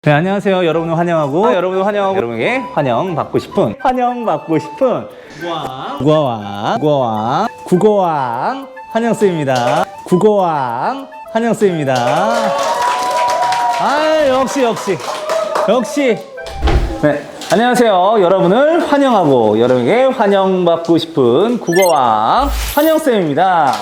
네, 안녕하세요. 여러분을 환영하고 여러분에게 환영받고 싶은 국어왕 환영쌤입니다. 국어왕 환영쌤입니다. 아, 역시. 네, 안녕하세요. 여러분을 환영하고 여러분에게 환영받고 싶은 국어왕 환영쌤입니다.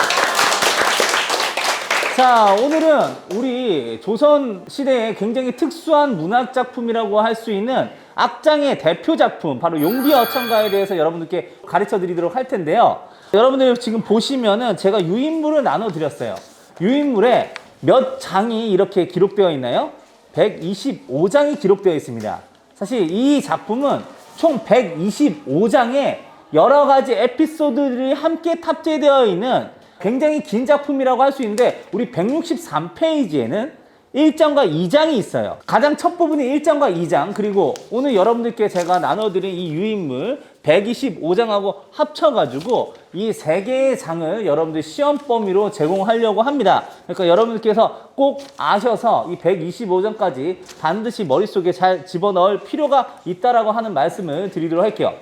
자, 오늘은 우리 조선시대의 굉장히 특수한 문학작품이라고 할 수 있는 악장의 대표작품, 바로 용비어천가에 대해서 여러분들께 가르쳐 드리도록 할 텐데요. 여러분들 지금 보시면은 제가 유인물을 나눠 드렸어요. 유인물에 몇 장이 이렇게 기록되어 있나요? 125장이 기록되어 있습니다. 사실 이 작품은 총 125장의 여러 가지 에피소드들이 함께 탑재되어 있는 굉장히 긴 작품이라고 할 수 있는데, 우리 163페이지에는 1장과 2장이 있어요. 가장 첫 부분이 1장과 2장, 그리고 오늘 여러분들께 제가 나눠드린 이 유인물 125장하고 합쳐가지고 이 3개의 장을 여러분들 시험 범위로 제공하려고 합니다. 그러니까 여러분들께서 꼭 아셔서 이 125장까지 반드시 머릿속에 잘 집어넣을 필요가 있다라고 하는 말씀을 드리도록 할게요.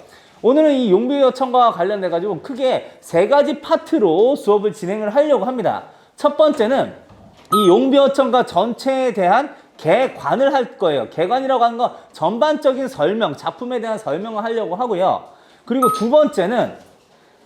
오늘은 이 용비어천가와 관련돼 가지고 크게 3가지 파트로 수업을 진행을 하려고 합니다. 첫 번째는 이 용비어천가 전체에 대한 개관을 할 거예요. 개관이라고 하는 건 전반적인 설명, 작품에 대한 설명을 하려고 하고요. 그리고 두 번째는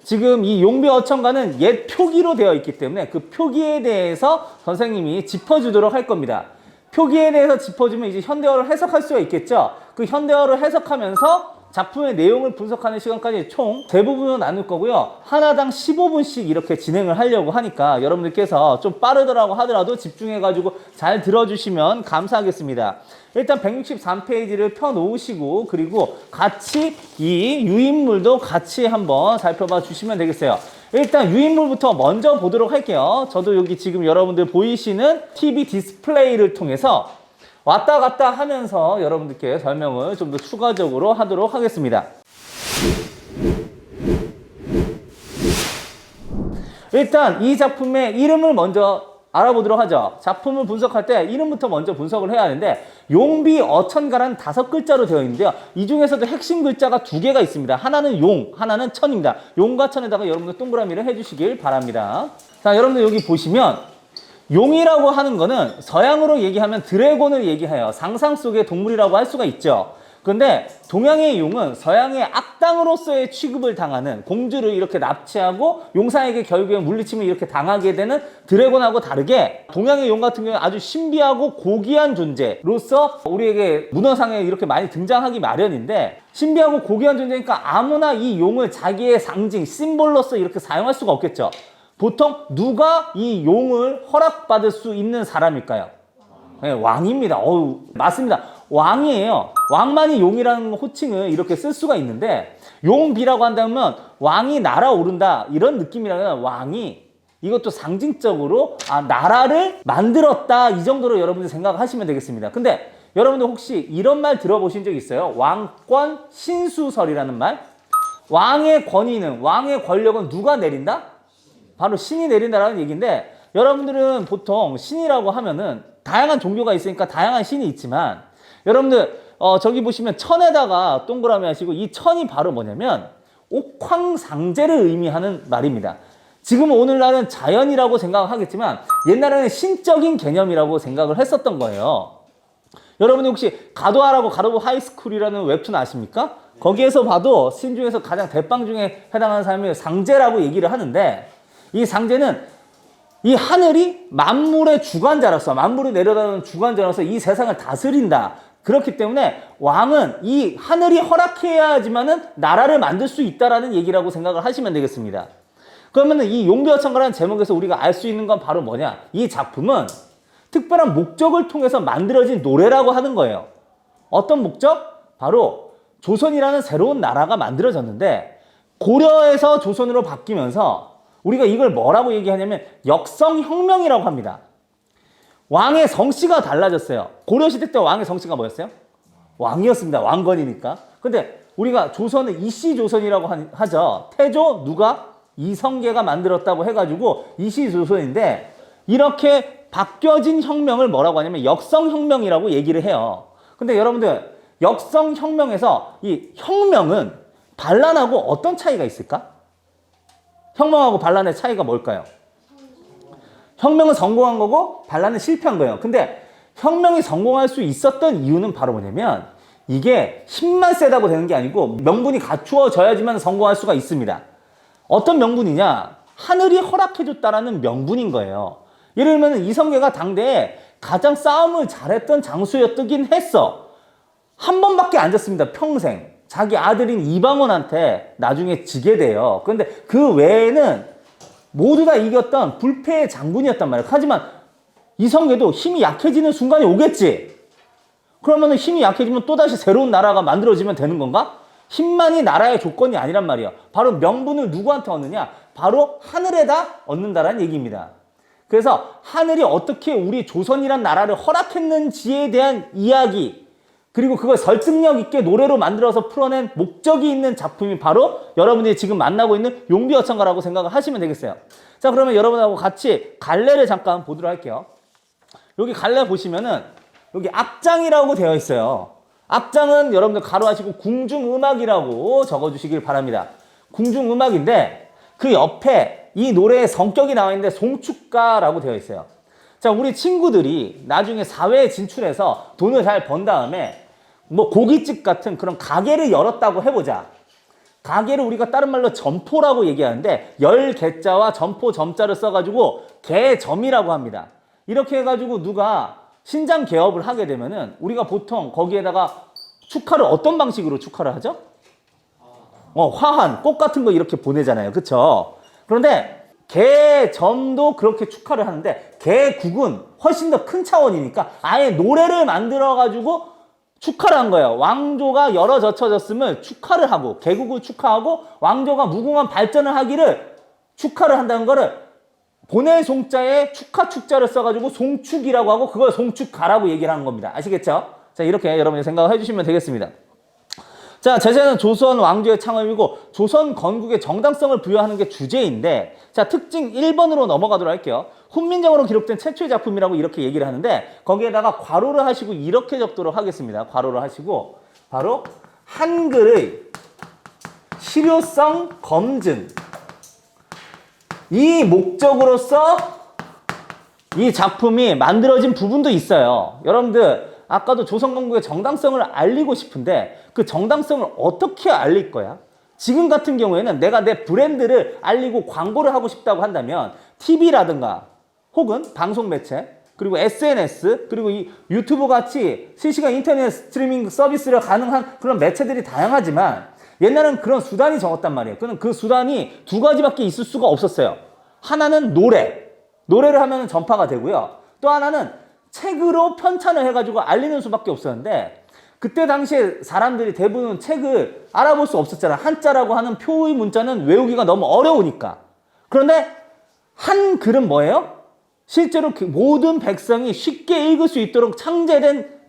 지금 이 용비어천가는 옛 표기로 되어 있기 때문에 그 표기에 대해서 선생님이 짚어주도록 할 겁니다. 표기에 대해서 짚어주면 이제 현대어를 해석할 수가 있겠죠. 그 현대어를 해석하면서 작품의 내용을 분석하는 시간까지 총 3부분으로 나눌 거고요. 하나당 15분씩 이렇게 진행을 하려고 하니까 여러분들께서 좀 빠르더라고 하더라도 집중해가지고 잘 들어주시면 감사하겠습니다. 일단 163페이지를 펴놓으시고, 그리고 같이 이 유인물도 같이 한번 살펴봐 주시면 되겠어요. 일단 유인물부터 먼저 보도록 할게요. 저도 여기 지금 여러분들 보이시는 TV 디스플레이를 통해서 왔다 갔다 하면서 여러분들께 설명을 좀 더 추가적으로 하도록 하겠습니다. 일단 이 작품의 이름을 먼저 알아보도록 하죠. 작품을 분석할 때 이름부터 먼저 분석을 해야 하는데, 용비어천가라는 5글자로 되어 있는데요. 이 중에서도 핵심 글자가 2개가 있습니다. 하나는 용, 하나는 천입니다. 용과 천에다가 여러분들 동그라미를 해주시길 바랍니다. 자, 여러분들 여기 보시면 용이라고 하는 거는 서양으로 얘기하면 드래곤을 얘기해요. 상상 속의 동물이라고 할 수가 있죠. 근데 동양의 용은 서양의 악당으로서의 취급을 당하는, 공주를 이렇게 납치하고 용사에게 결국에 물리치면 이렇게 당하게 되는 드래곤하고 다르게, 동양의 용 같은 경우는 아주 신비하고 고귀한 존재로서 우리에게 문화상에 이렇게 많이 등장하기 마련인데, 신비하고 고귀한 존재니까 아무나 이 용을 자기의 상징, 심볼로서 이렇게 사용할 수가 없겠죠. 보통 누가 이 용을 허락받을 수 있는 사람일까요? 네, 왕입니다. 맞습니다. 왕이에요. 왕만이 용이라는 호칭을 이렇게 쓸 수가 있는데, 용비라고 한다면 왕이 날아오른다 이런 느낌이라면, 왕이 이것도 상징적으로 나라를 만들었다 이 정도로 여러분들 생각하시면 되겠습니다. 근데 여러분들 혹시 이런 말 들어보신 적 있어요? 왕권 신수설이라는 말? 왕의 권위는, 왕의 권력은 누가 내린다? 바로 신이 내린다라는 얘기인데, 여러분들은 보통 신이라고 하면은 다양한 종교가 있으니까 다양한 신이 있지만, 여러분들 저기 보시면 천에다가 동그라미 하시고, 이 천이 바로 뭐냐면 옥황상제를 의미하는 말입니다. 지금 오늘날은 자연이라고 생각하겠지만 옛날에는 신적인 개념이라고 생각을 했었던 거예요. 여러분이 혹시 가도하라고 가도부 하이스쿨이라는 웹툰 아십니까? 거기에서 봐도 신 중에서 가장 대빵 중에 해당하는 사람이 상제라고 얘기를 하는데, 이 상제는 이 하늘이 만물의 주관자로서, 만물이 내려다보는 주관자로서 이 세상을 다스린다. 그렇기 때문에 왕은 이 하늘이 허락해야지만은 나라를 만들 수 있다라는 얘기라고 생각을 하시면 되겠습니다. 그러면은 이 용비어천가라는 제목에서 우리가 알 수 있는 건 바로 뭐냐? 이 작품은 특별한 목적을 통해서 만들어진 노래라고 하는 거예요. 어떤 목적? 바로 조선이라는 새로운 나라가 만들어졌는데, 고려에서 조선으로 바뀌면서 우리가 이걸 뭐라고 얘기하냐면 역성혁명이라고 합니다. 왕의 성씨가 달라졌어요. 고려시대 때 왕의 성씨가 뭐였어요? 왕이었습니다. 왕건이니까. 근데 우리가 조선은 이씨조선이라고 하죠. 태조 누가? 이성계가 만들었다고 해가지고 이씨조선인데, 이렇게 바뀌어진 혁명을 뭐라고 하냐면 역성혁명이라고 얘기를 해요. 근데 여러분들 역성혁명에서 이 혁명은 반란하고 어떤 차이가 있을까? 혁명하고 반란의 차이가 뭘까요? 혁명은 성공한 거고 반란은 실패한 거예요. 근데 혁명이 성공할 수 있었던 이유는 바로 뭐냐면 이게 힘만 세다고 되는 게 아니고 명분이 갖추어져야지만 성공할 수가 있습니다. 어떤 명분이냐? 하늘이 허락해줬다라는 명분인 거예요. 예를 들면 이성계가 당대에 가장 싸움을 잘했던 장수였긴 했어. 한 번밖에 안 졌습니다. 평생. 자기 아들인 이방원한테 나중에 지게 돼요. 그런데 그 외에는 모두 다 이겼던 불패의 장군이었단 말이에요. 하지만 이성계도 힘이 약해지는 순간이 오겠지. 그러면 힘이 약해지면 또다시 새로운 나라가 만들어지면 되는 건가? 힘만이 나라의 조건이 아니란 말이에요. 바로 명분을 누구한테 얻느냐? 바로 하늘에다 얻는다라는 얘기입니다. 그래서 하늘이 어떻게 우리 조선이란 나라를 허락했는지에 대한 이야기, 그리고 그걸 설득력 있게 노래로 만들어서 풀어낸 목적이 있는 작품이 바로 여러분들이 지금 만나고 있는 용비어천가라고 생각을 하시면 되겠어요. 자, 그러면 여러분하고 같이 갈래를 잠깐 보도록 할게요. 여기 갈래 보시면은 여기 악장이라고 되어 있어요. 악장은 여러분들 가로하시고 궁중음악이라고 적어주시길 바랍니다. 궁중음악인데 그 옆에 이 노래의 성격이 나와 있는데 송축가라고 되어 있어요. 자, 우리 친구들이 나중에 사회에 진출해서 돈을 잘 번 다음에 뭐 고깃집 같은 그런 가게를 열었다고 해보자. 가게를 우리가 다른 말로 점포라고 얘기하는데 열개자와 점포 점자를 써가지고 개점이라고 합니다. 이렇게 해가지고 누가 신장 개업을 하게 되면은 우리가 보통 거기에다가 축하를 어떤 방식으로 축하를 하죠? 화환, 꽃 같은 거 이렇게 보내잖아요. 그쵸? 그런데 개점도 그렇게 축하를 하는데 개국은 훨씬 더 큰 차원이니까 아예 노래를 만들어가지고 축하를 한 거예요. 왕조가 열어 젖혀졌음을 축하를 하고 개국을 축하하고 왕조가 무궁한 발전을 하기를 축하를 한다는 거를 보낼 송자에 축하 축자를 써가지고 송축이라고 하고 그걸 송축가라고 얘기를 하는 겁니다. 아시겠죠? 자, 이렇게 여러분이 생각을 해주시면 되겠습니다. 자, 제재는 조선 왕조의 창업이고 조선 건국의 정당성을 부여하는 게 주제인데, 자, 특징 1번으로 넘어가도록 할게요. 훈민정음으로 기록된 최초의 작품이라고 이렇게 얘기를 하는데 거기에다가 괄호를 하시고 이렇게 적도록 하겠습니다. 괄호를 하시고 바로 한글의 실효성 검증, 이 목적으로서 이 작품이 만들어진 부분도 있어요. 여러분들 아까도 조선 건국의 정당성을 알리고 싶은데 그 정당성을 어떻게 알릴 거야? 지금 같은 경우에는 내가 내 브랜드를 알리고 광고를 하고 싶다고 한다면 TV라든가 혹은 방송 매체 그리고 SNS 그리고 이 유튜브 같이 실시간 인터넷 스트리밍 서비스를 가능한 그런 매체들이 다양하지만 옛날에는 그런 수단이 적었단 말이에요. 그 수단이 두 가지밖에 있을 수가 없었어요. 하나는 노래를 하면 전파가 되고요. 또 하나는 책으로 편찬을 해가지고 알리는 수밖에 없었는데 그때 당시에 사람들이 대부분 책을 알아볼 수 없었잖아. 한자라고 하는 표의 문자는 외우기가 너무 어려우니까. 그런데 한글은 뭐예요? 실제로 모든 백성이 쉽게 읽을 수 있도록 창제된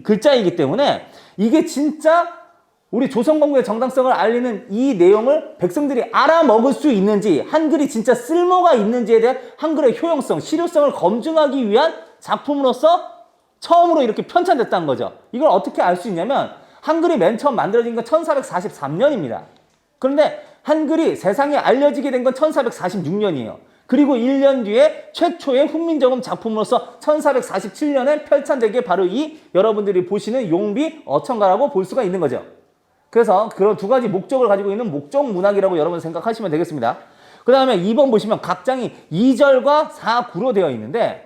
글자이기 때문에 이게 진짜 우리 조선건국의 정당성을 알리는 이 내용을 백성들이 알아먹을 수 있는지 한글이 진짜 쓸모가 있는지에 대한 한글의 효용성, 실효성을 검증하기 위한 작품으로서 처음으로 이렇게 편찬됐다는 거죠. 이걸 어떻게 알 수 있냐면 한글이 맨 처음 만들어진 건 1443년입니다. 그런데 한글이 세상에 알려지게 된 건 1446년이에요. 그리고 1년 뒤에 최초의 훈민정음 작품으로서 1447년에 펼쳐되게 바로 이 여러분들이 보시는 용비 어천가라고 볼 수가 있는 거죠. 그래서 그런 두 가지 목적을 가지고 있는 목적 문학이라고 여러분 생각하시면 되겠습니다. 그 다음에 2번 보시면 각 장이 2절과 4구로 되어 있는데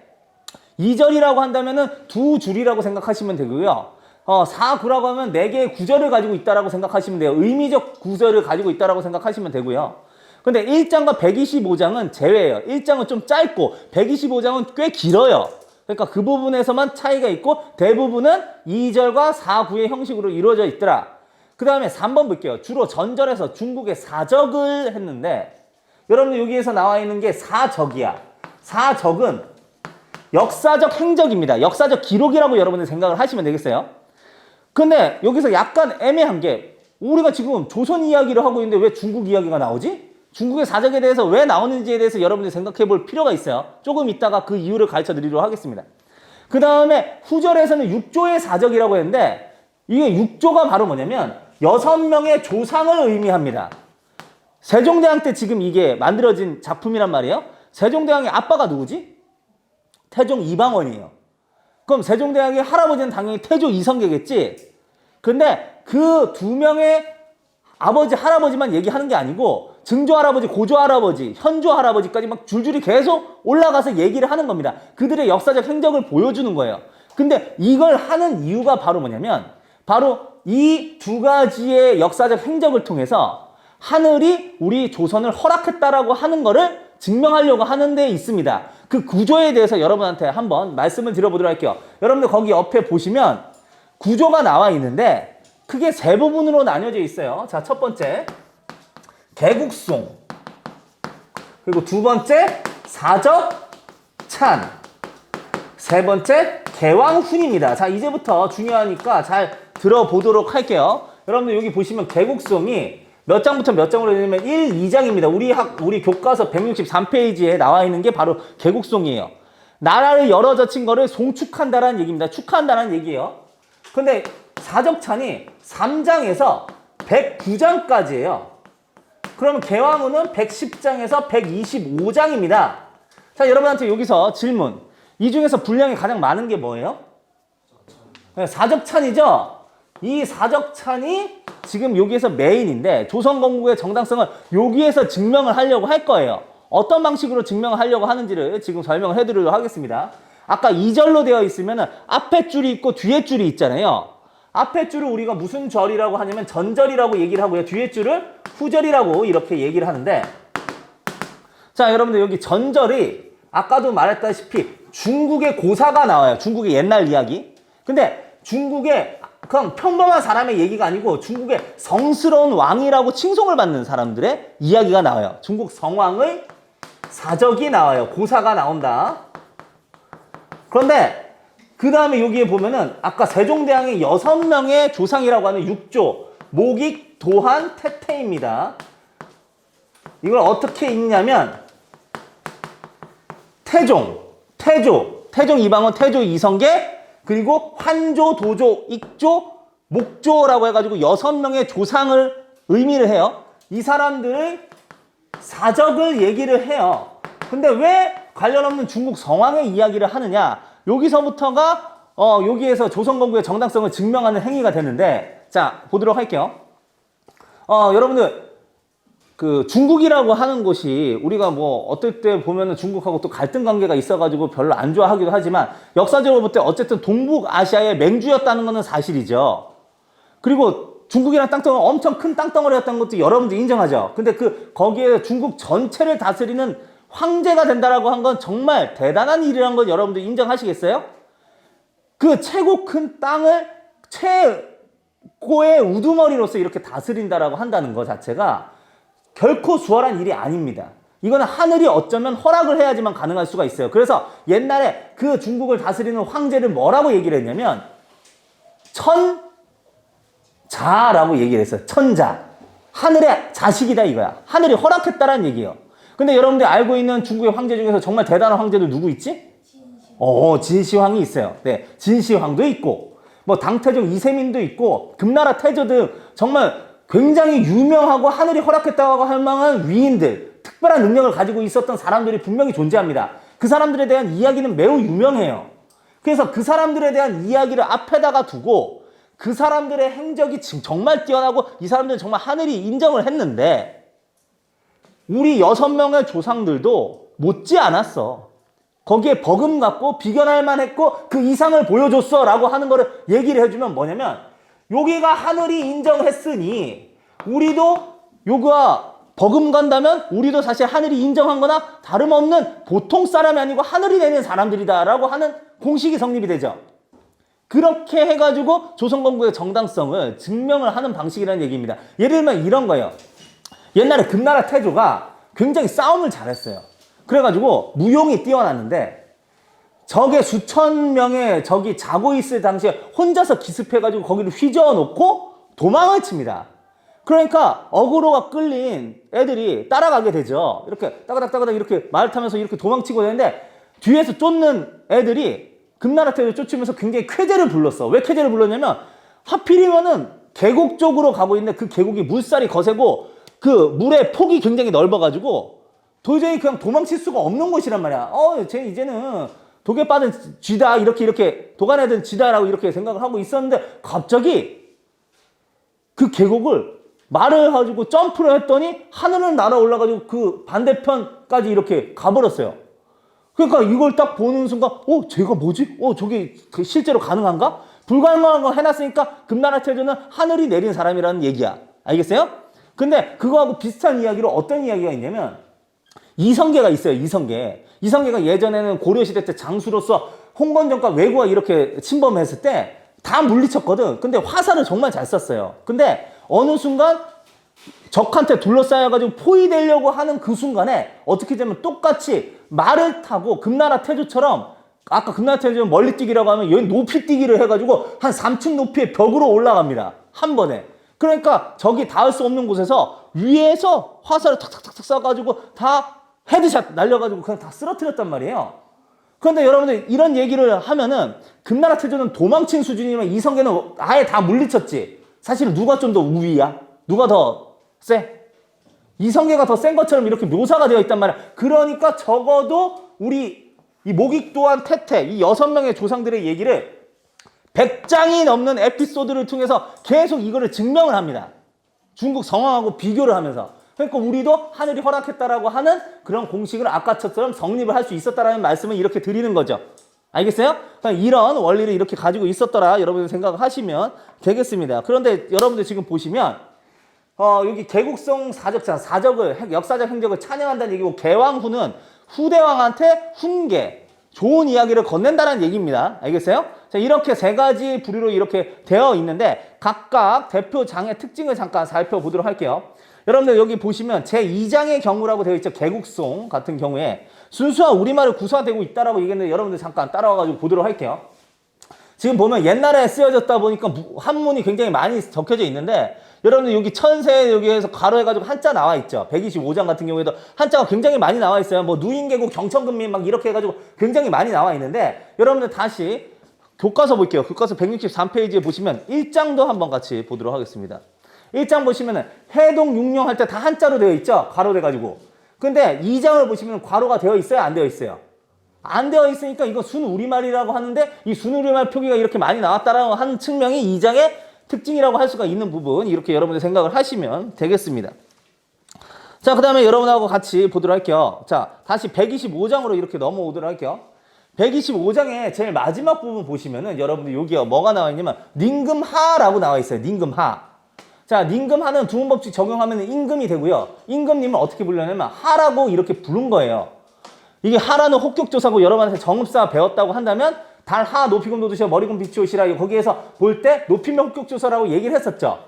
2절이라고 한다면은 두 줄이라고 생각하시면 되고요. 4구라고 하면 4개의 구절을 가지고 있다라고 생각하시면 돼요. 의미적 구절을 가지고 있다라고 생각하시면 되고요. 근데 1장과 125장은 제외예요. 1장은 좀 짧고 125장은 꽤 길어요. 그러니까 그 부분에서만 차이가 있고 대부분은 2절과 4구의 형식으로 이루어져 있더라. 그 다음에 3번 볼게요. 주로 전절에서 중국의 사적을 했는데 여러분 여기에서 나와 있는 게 사적이야. 사적은 역사적 행적입니다. 역사적 기록이라고 여러분들 생각을 하시면 되겠어요. 근데 여기서 약간 애매한 게 우리가 지금 조선 이야기를 하고 있는데 왜 중국 이야기가 나오지? 중국의 사적에 대해서 왜 나오는지에 대해서 여러분들이 생각해 볼 필요가 있어요. 조금 이따가 그 이유를 가르쳐 드리도록 하겠습니다. 그 다음에 후절에서는 6조의 사적이라고 했는데 이게 6조가 바로 뭐냐면 6명의 조상을 의미합니다. 세종대왕 때 지금 이게 만들어진 작품이란 말이에요. 세종대왕의 아빠가 누구지? 태종 이방원이에요. 그럼 세종대왕의 할아버지는 당연히 태조 이성계겠지? 근데 그 두 명의 아버지, 할아버지만 얘기하는 게 아니고 증조 할아버지, 고조 할아버지, 현조 할아버지까지 막 줄줄이 계속 올라가서 얘기를 하는 겁니다. 그들의 역사적 행적을 보여주는 거예요. 근데 이걸 하는 이유가 바로 뭐냐면 바로 이 두 가지의 역사적 행적을 통해서 하늘이 우리 조선을 허락했다라고 하는 거를 증명하려고 하는 데 있습니다. 그 구조에 대해서 여러분한테 한번 말씀을 드려보도록 할게요. 여러분들 거기 옆에 보시면 구조가 나와 있는데 크게 세 부분으로 나뉘어져 있어요. 자, 첫 번째 개국송, 그리고 두 번째 사적찬, 세 번째 개왕훈입니다. 자, 이제부터 중요하니까 잘 들어보도록 할게요. 여러분들 여기 보시면 개국송이 몇 장부터 몇 장으로 되냐면 1, 2장입니다. 우리 교과서 163페이지에 나와 있는 게 바로 개국송이에요. 나라를 열어젖힌 거를 송축한다라는 얘기입니다. 축하한다라는 얘기예요. 근데 사적찬이 3장에서 109장까지예요. 그러면 개왕후는 110장에서 125장입니다. 자, 여러분한테 여기서 질문. 이 중에서 분량이 가장 많은 게 뭐예요? 사적찬이죠? 이 사적찬이 지금 여기에서 메인인데 조선건국의 정당성을 여기에서 증명을 하려고 할 거예요. 어떤 방식으로 증명을 하려고 하는지를 지금 설명을 해드리도록 하겠습니다. 아까 2절로 되어 있으면 앞에 줄이 있고 뒤에 줄이 있잖아요. 앞에 줄을 우리가 무슨 절이라고 하냐면 전절이라고 얘기를 하고요. 뒤에 줄을 후절이라고 이렇게 얘기를 하는데, 자, 여러분들 여기 전절이 아까도 말했다시피 중국의 고사가 나와요. 중국의 옛날 이야기. 근데 중국의 그냥 평범한 사람의 얘기가 아니고 중국의 성스러운 왕이라고 칭송을 받는 사람들의 이야기가 나와요. 중국 성왕의 사적이 나와요. 고사가 나온다. 그런데 그 다음에 여기에 보면은 아까 세종대왕의 6명의 조상이라고 하는 6조 목익, 도한, 태태입니다. 이걸 어떻게 읽냐면 태종 이방원, 태조 이성계, 그리고 환조, 도조, 익조, 목조라고 해가지고 6명의 조상을 의미를 해요. 이 사람들의 사적을 얘기를 해요. 근데 왜 관련 없는 중국 성왕의 이야기를 하느냐? 여기서부터가 여기에서 조선건국의 정당성을 증명하는 행위가 되는데, 자, 보도록 할게요. 여러분들 그 중국이라고 하는 곳이 우리가 뭐 어떨 때 보면은 중국하고 또 갈등 관계가 있어가지고 별로 안 좋아하기도 하지만 역사적으로 볼 때 어쨌든 동북아시아의 맹주였다는 것은 사실이죠. 그리고 중국이라는 땅덩어리 엄청 큰 땅덩어리였다는 것도 여러분들 인정하죠. 근데 거기에 중국 전체를 다스리는 황제가 된다라고 한 건 정말 대단한 일이라는 걸 여러분들 인정하시겠어요? 그 최고 큰 땅을 최고의 우두머리로서 이렇게 다스린다라고 한다는 것 자체가 결코 수월한 일이 아닙니다. 이거는 하늘이 어쩌면 허락을 해야지만 가능할 수가 있어요. 그래서 옛날에 그 중국을 다스리는 황제를 뭐라고 얘기를 했냐면 천자라고 얘기를 했어요. 천자. 하늘의 자식이다 이거야. 하늘이 허락했다라는 얘기예요. 근데 여러분들이 알고 있는 중국의 황제 중에서 정말 대단한 황제들 누구 있지? 진시황이 있어요. 네, 진시황도 있고 뭐 당태종 이세민도 있고 금나라 태조 등 정말 굉장히 유명하고 하늘이 허락했다고 할 만한 위인들, 특별한 능력을 가지고 있었던 사람들이 분명히 존재합니다. 그 사람들에 대한 이야기는 매우 유명해요. 그래서 그 사람들에 대한 이야기를 앞에다가 두고 그 사람들의 행적이 정말 뛰어나고 이 사람들은 정말 하늘이 인정을 했는데 우리 6명의 조상들도 못지 않았어. 거기에 버금갔고 비견할 만했고 그 이상을 보여줬어 라고 하는 거를 얘기를 해주면 뭐냐면 여기가 하늘이 인정했으니 우리도 요가 버금간다면 우리도 사실 하늘이 인정한 거나 다름없는 보통 사람이 아니고 하늘이 내는 사람들이다 라고 하는 공식이 성립이 되죠. 그렇게 해가지고 조선건국의 정당성을 증명을 하는 방식이라는 얘기입니다. 예를 들면 이런 거예요. 옛날에 금나라 태조가 굉장히 싸움을 잘했어요. 그래가지고 무용이 뛰어났는데 적의 수천 명의 적이 자고 있을 당시에 혼자서 기습해가지고 거기를 휘저어놓고 도망을 칩니다. 그러니까 어그로가 끌린 애들이 따라가게 되죠. 이렇게 따가닥 이렇게 말을 타면서 이렇게 도망치고 되는데 뒤에서 쫓는 애들이 금나라 태조 쫓으면서 굉장히 쾌재를 불렀어. 왜 쾌재를 불렀냐면 하필이면은 계곡 쪽으로 가고 있는데 그 계곡이 물살이 거세고 그 물의 폭이 굉장히 넓어가지고 도저히 그냥 도망칠 수가 없는 곳이란 말이야. 쟤 이제는 독에 빠진 쥐다 이렇게 도가내든 쥐다라고 이렇게 생각을 하고 있었는데 갑자기 그 계곡을 말을 가지고 점프를 했더니 하늘을 날아 올라가지고 그 반대편까지 이렇게 가버렸어요. 그러니까 이걸 딱 보는 순간 쟤가 뭐지? 저게 실제로 가능한가? 불가능한 거 해놨으니까 금나라 태조는 하늘이 내린 사람이라는 얘기야. 알겠어요? 근데 그거하고 비슷한 이야기로 어떤 이야기가 있냐면 이성계가 있어요. 이성계가 예전에는 고려시대 때 장수로서 홍건전과 왜구가 이렇게 침범했을 때 다 물리쳤거든. 근데 화살을 정말 잘 쐈어요. 근데 어느 순간 적한테 둘러싸여가지고 포위되려고 하는 그 순간에 어떻게 되면 똑같이 말을 타고 금나라 태조처럼 아까 금나라 태조는 멀리 뛰기라고 하면 여기 높이 뛰기를 해가지고 한 3층 높이의 벽으로 올라갑니다. 한 번에. 그러니까 적이 닿을 수 없는 곳에서 위에서 화살을 탁탁탁탁 쏴가지고 다 헤드샷 날려가지고 그냥 다 쓰러뜨렸단 말이에요. 그런데 여러분들 이런 얘기를 하면은 금나라 태조는 도망친 수준이면 이성계는 아예 다 물리쳤지. 사실은 누가 좀 더 우위야? 누가 더 세? 이성계가 더 센 것처럼 이렇게 묘사가 되어 있단 말이야. 그러니까 적어도 우리 이 목익도한 태태 이 6명의 조상들의 얘기를 100장이 넘는 에피소드를 통해서 계속 이거를 증명을 합니다. 중국 성황하고 비교를 하면서. 그러니까 우리도 하늘이 허락했다라고 하는 그런 공식을 아까처럼 성립을 할 수 있었다라는 말씀을 이렇게 드리는 거죠. 알겠어요? 이런 원리를 이렇게 가지고 있었더라 여러분들 생각하시면 되겠습니다. 그런데 여러분들 지금 보시면 여기 개국성 사적자, 역사적 행적을 찬양한다는 얘기고 개왕후는 후대왕한테 훈계, 좋은 이야기를 건넨다는 얘기입니다. 알겠어요? 자, 이렇게 세 가지 부류로 이렇게 되어 있는데 각각 대표 장의 특징을 잠깐 살펴보도록 할게요. 여러분들 여기 보시면 제2장의 경우라고 되어 있죠. 개국송 같은 경우에 순수한 우리말을 구사되고 있다라고 얘기했는데 여러분들 잠깐 따라와가지고 보도록 할게요. 지금 보면 옛날에 쓰여졌다 보니까 한문이 굉장히 많이 적혀져 있는데 여러분들 여기 천세 여기에서 가로해가지고 한자 나와 있죠. 125장 같은 경우에도 한자가 굉장히 많이 나와 있어요. 뭐 누인계곡 경천근민 막 이렇게 해가지고 굉장히 많이 나와 있는데 여러분들 다시 교과서 볼게요. 교과서 163페이지에 보시면 1장도 한번 같이 보도록 하겠습니다. 1장 보시면은 해동 육령 할 때 다 한자로 되어 있죠. 괄호 돼가지고. 근데 2장을 보시면 괄호가 되어 있어요? 안 되어 있어요? 안 되어 있으니까 이거 순우리말이라고 하는데 이 순우리말 표기가 이렇게 많이 나왔다라고 하는 측면이 2장의 특징이라고 할 수가 있는 부분 이렇게 여러분들 생각을 하시면 되겠습니다. 자, 그 다음에 여러분하고 같이 보도록 할게요. 자, 다시 125장으로 이렇게 넘어오도록 할게요. 125장의 제일 마지막 부분 보시면은 여러분들 여기에 뭐가 나와 있냐면 닝금하라고 나와 있어요. 닝금하. 자, 닝금하는 두문법칙 적용하면 임금이 되고요. 임금님은 어떻게 불렀냐면 하라고 이렇게 부른 거예요. 이게 하라는 혹격조사고 여러분한테 정읍사 배웠다고 한다면 달 하 높이금 노드시어 머리금 비추오시라 거기에서 볼 때 높이면 혹격조사라고 얘기를 했었죠.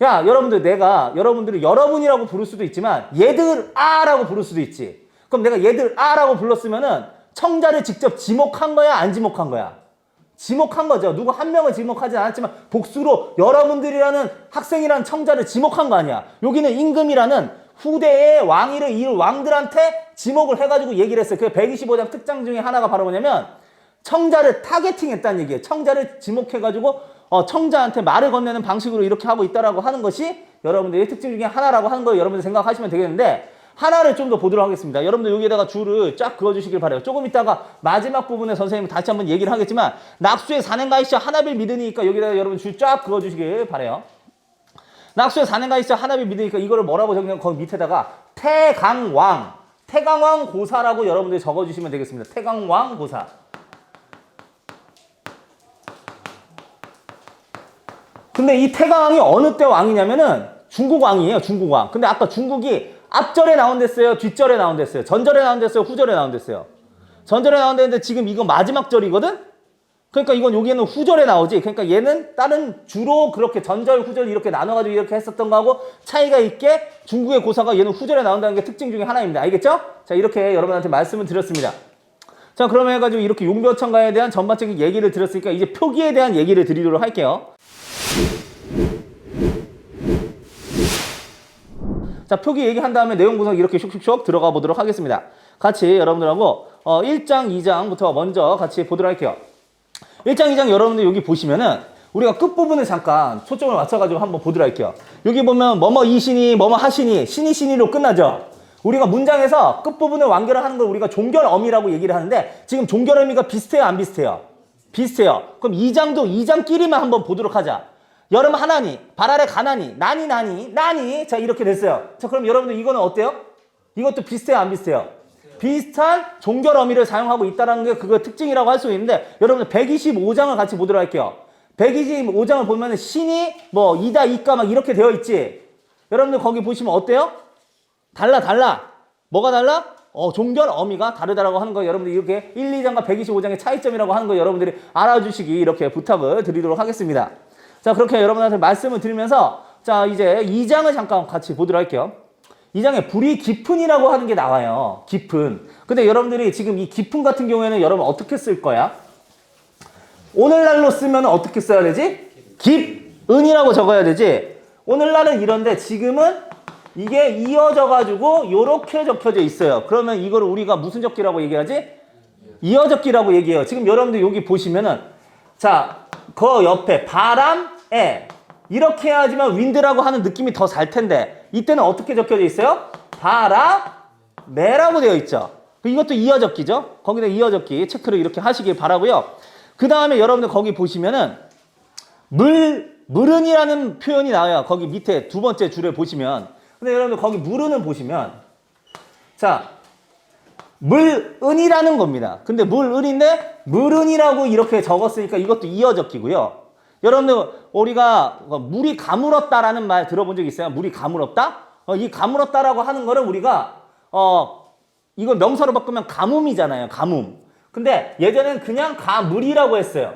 야, 여러분들 내가 여러분들을 여러분이라고 부를 수도 있지만 얘들 아라고 부를 수도 있지. 그럼 내가 얘들 아라고 불렀으면은 청자를 직접 지목한 거야, 안 지목한 거야? 지목한 거죠. 누구 한 명을 지목하지 않았지만 복수로 여러분들이라는 학생이라는 청자를 지목한 거 아니야. 여기는 임금이라는 후대의 왕위를 이을 왕들한테 지목을 해가지고 얘기를 했어요. 그 125장 특장 중에 하나가 바로 뭐냐면 청자를 타겟팅 했다는 얘기예요. 청자를 지목해가지고 청자한테 말을 건네는 방식으로 이렇게 하고 있다라고 하는 것이 여러분들의 특징 중에 하나라고 하는 걸 여러분들 생각하시면 되겠는데 하나를 좀 더 보도록 하겠습니다. 여러분들 여기에다가 줄을 쫙 그어주시길 바라요. 조금 이따가 마지막 부분에 선생님이 다시 한번 얘기를 하겠지만 낙수의 산행가이시여 하나빌 믿으니까 여기다가 여러분 줄 쫙 그어주시길 바라요. 낙수의 산행가이시여 하나빌 믿으니까 이거를 뭐라고 적냐면 거기 밑에다가 태강왕 고사라고 여러분들이 적어주시면 되겠습니다. 태강왕 고사. 근데 이 태강왕이 어느 때 왕이냐면은 중국 왕이에요. 중국 왕. 근데 아까 중국이 앞절에 나온댔어요? 뒷절에 나온댔어요? 전절에 나온댔어요? 후절에 나온댔어요? 전절에 나온댔는데 지금 이거 마지막 절이거든? 그러니까 이건 여기에는 후절에 나오지. 그러니까 얘는 다른 주로 그렇게 전절, 후절 이렇게 나눠가지고 이렇게 했었던 거하고 차이가 있게 중국의 고사가 얘는 후절에 나온다는 게 특징 중에 하나입니다. 알겠죠? 자, 이렇게 여러분한테 말씀을 드렸습니다. 자, 그러면 해가지고 이렇게 용벼천가에 대한 전반적인 얘기를 드렸으니까 이제 표기에 대한 얘기를 드리도록 할게요. 자, 표기 얘기한 다음에 내용 분석 이렇게 슉슉슉 들어가 보도록 하겠습니다. 같이 여러분들하고 1장, 2장부터 먼저 같이 보도록 할게요. 1장, 2장 여러분들 여기 보시면은 우리가 끝부분을 잠깐 초점을 맞춰가지고 한번 보도록 할게요. 여기 보면 뭐뭐 이신이, 뭐뭐 하시니, 신이 신이로 끝나죠. 우리가 문장에서 끝부분을 완결을 하는 걸 우리가 종결어미라고 얘기를 하는데 지금 종결어미가 비슷해요, 안 비슷해요? 비슷해요. 그럼 2장도 2장끼리만 한번 보도록 하자. 여름 하나니, 발 아래 가나니, 나니. 자, 이렇게 됐어요. 자, 그럼 여러분들 이거는 어때요? 이것도 비슷해요, 안 비슷해요? 비슷한 종결어미를 사용하고 있다는 게 그거 특징이라고 할 수 있는데 여러분들 125장을 같이 보도록 할게요. 125장을 보면 신이 뭐 이다 이까 막 이렇게 되어 있지. 여러분들 거기 보시면 어때요? 달라. 뭐가 달라? 종결 어미가 다르다라고 하는 거 여러분들 이렇게 1, 2장과 125장의 차이점이라고 하는 거 여러분들이 알아주시기 이렇게 부탁을 드리도록 하겠습니다. 자, 그렇게 여러분한테 말씀을 드리면서 자, 이제 2장을 잠깐 같이 보도록 할게요. 2장에 불이 깊은이라고 하는 게 나와요. 깊은. 근데 여러분들이 지금 이 깊은 같은 경우에는 여러분 어떻게 쓸 거야? 오늘날로 쓰면 어떻게 써야 되지? 깊은이라고 적어야 되지. 오늘날은 이런데 지금은 이게 이어져가지고 요렇게 적혀져 있어요. 그러면 이거를 우리가 무슨 적기라고 얘기하지? 이어적기라고 얘기해요. 지금 여러분들 여기 보시면은 자, 그 옆에 바람에 이렇게 해야지만 윈드라고 하는 느낌이 더 살 텐데 이때는 어떻게 적혀져 있어요? 바람에라고 되어 있죠. 이것도 이어적기죠. 거기다 이어적기 체크를 이렇게 하시길 바라고요. 그 다음에 여러분들 거기 보시면은 물은이라는 표현이 나와요. 거기 밑에 두 번째 줄에 보시면. 근데 여러분들 거기 물은을 보시면 자, 물은이라는 겁니다. 근데 물은인데 물은이라고 이렇게 적었으니까 이것도 이어적기고요. 여러분들 우리가 물이 가물었다라는 말 들어본 적 있어요? 물이 가물었다? 이 가물었다라고 하는 거를 우리가 이걸 명사로 바꾸면 가뭄이잖아요. 가뭄. 근데 예전엔 그냥 가물이라고 했어요.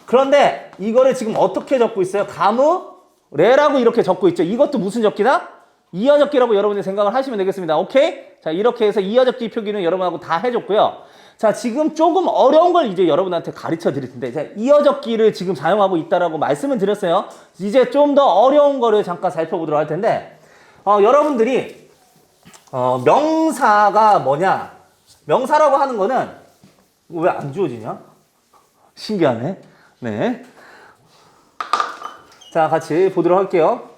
그런데 이거를 지금 어떻게 적고 있어요? 가무레라고 이렇게 적고 있죠. 이것도 무슨 적기다? 이어적기라고 여러분들 생각을 하시면 되겠습니다. 오케이? 자, 이렇게 해서 이어적기 표기는 여러분하고 다 해줬고요. 자, 지금 조금 어려운 걸 이제 여러분한테 가르쳐 드릴 텐데, 자, 이어적기를 지금 사용하고 있다라고 말씀을 드렸어요. 이제 좀 더 어려운 거를 잠깐 살펴보도록 할 텐데, 여러분들이, 명사가 뭐냐? 명사라고 하는 거는, 왜 안 주어지냐? 신기하네. 네. 자, 같이 보도록 할게요.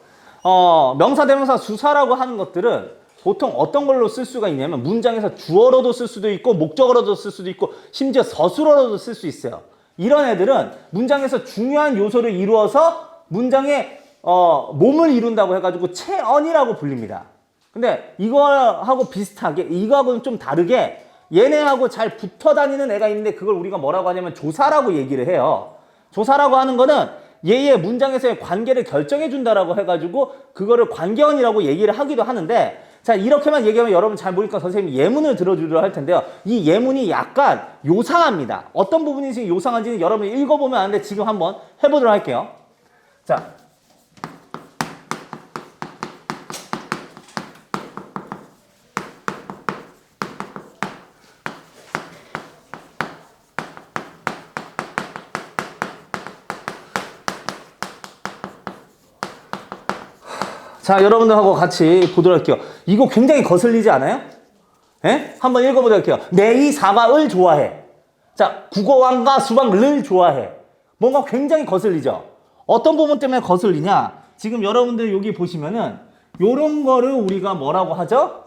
명사, 대명사, 주사라고 하는 것들은 보통 어떤 걸로 쓸 수가 있냐면 문장에서 주어로도 쓸 수도 있고 목적어로도 쓸 수도 있고 심지어 서술어로도 쓸 수 있어요. 이런 애들은 문장에서 중요한 요소를 이루어서 문장의 몸을 이룬다고 해가지고 체언이라고 불립니다. 근데 이거하고 비슷하게 이거하고는 좀 다르게 얘네하고 잘 붙어 다니는 애가 있는데 그걸 우리가 뭐라고 하냐면 조사라고 얘기를 해요. 조사라고 하는 거는 얘의 문장에서의 관계를 결정해 준다라고 해가지고 그거를 관계언이라고 얘기를 하기도 하는데 자, 이렇게만 얘기하면 여러분 잘 모르니까 선생님이 예문을 들어주려 할 텐데요. 이 예문이 약간 요상합니다. 어떤 부분이 지금 요상한지는 여러분이 읽어보면 아는데 지금 한번 해보도록 할게요. 자. 자, 여러분들하고 같이 보도록 할게요. 이거 굉장히 거슬리지 않아요? 예? 한번 읽어보도록 할게요. 내이 사과을 좋아해. 자, 국어왕과 수박을 좋아해. 뭔가 굉장히 거슬리죠? 어떤 부분 때문에 거슬리냐? 지금 여러분들 여기 보시면은 요런 거를 우리가 뭐라고 하죠?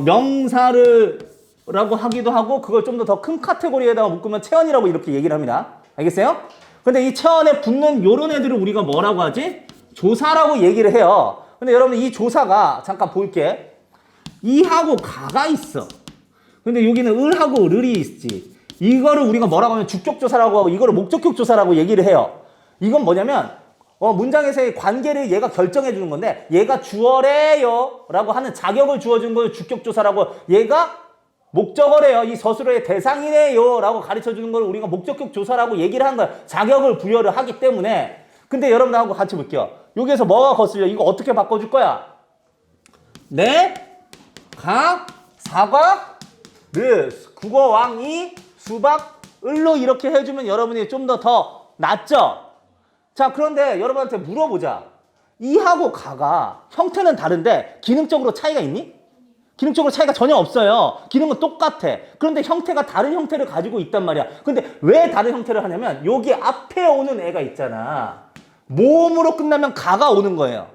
명사를 라고 하기도 하고 그걸 좀 더 큰 카테고리에다가 묶으면 체언이라고 이렇게 얘기를 합니다. 알겠어요? 근데 이 체언에 붙는 요런 애들을 우리가 뭐라고 하지? 조사라고 얘기를 해요. 근데 여러분 이 조사가 잠깐 볼게. 이하고 가가 있어. 근데 여기는 을하고 을이 있지. 이거를 우리가 뭐라고 하면 주격조사라고 하고 이거를 목적격조사라고 얘기를 해요. 이건 뭐냐면 문장에서의 관계를 얘가 결정해 주는 건데 얘가 주어래요 라고 하는 자격을 주어준 걸 주격조사라고 얘가 목적어래요. 이 서술어의 대상이래요 라고 가르쳐 주는 걸 우리가 목적격 조사라고 얘기를 한 거야. 자격을 부여를 하기 때문에. 근데 여러분들하고 같이 볼게요. 여기에서 뭐가 거슬려? 이거 어떻게 바꿔줄 거야? 네, 가, 사과, 르, 국어, 왕이, 수박, 을로 이렇게 해주면 여러분이 좀 더 낫죠? 자, 그런데 여러분한테 물어보자. 이하고 가가 형태는 다른데 기능적으로 차이가 있니? 기능적으로 차이가 전혀 없어요. 기능은 똑같아. 그런데 형태가 다른 형태를 가지고 있단 말이야. 근데 왜 다른 형태를 하냐면 여기 앞에 오는 애가 있잖아. 모음으로 끝나면 가가 오는 거예요.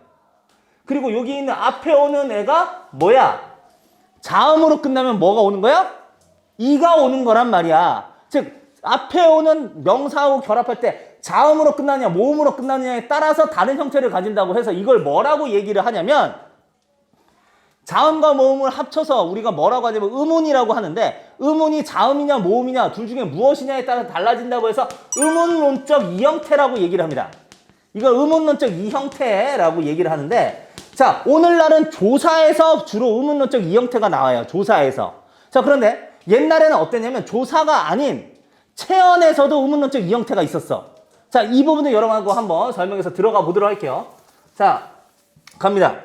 그리고 여기 있는 앞에 오는 애가 뭐야? 자음으로 끝나면 뭐가 오는 거야? 이가 오는 거란 말이야. 즉 앞에 오는 명사하고 결합할 때 자음으로 끝나느냐 모음으로 끝나느냐에 따라서 다른 형태를 가진다고 해서 이걸 뭐라고 얘기를 하냐면 자음과 모음을 합쳐서 우리가 뭐라고 하냐면 음운이라고 하는데 음운이 자음이냐 모음이냐 둘 중에 무엇이냐에 따라 달라진다고 해서 음운론적 이형태라고 얘기를 합니다. 이걸 음운론적 이형태라고 얘기를 하는데 자 오늘날은 조사에서 주로 음운론적 이형태가 나와요. 조사에서. 자 그런데 옛날에는 어땠냐면 조사가 아닌 체언에서도 음운론적 이형태가 있었어. 자 이 부분도 여러분하고 한번 설명해서 들어가 보도록 할게요. 자 갑니다.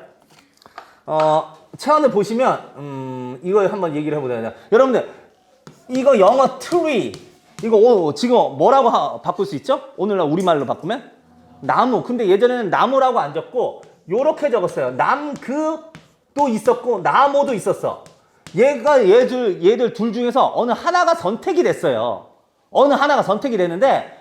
체언을 보시면 이걸 한번 얘기를 해보자. 여러분들 이거 영어 tree 이거 지금 뭐라고 바꿀 수 있죠? 오늘날 우리말로 바꾸면 나무. 근데 예전에는 나무라고 안 적고 요렇게 적었어요. 남그도 있었고 나무도 있었어. 얘들 둘 중에서 어느 하나가 선택이 됐어요. 어느 하나가 선택이 됐는데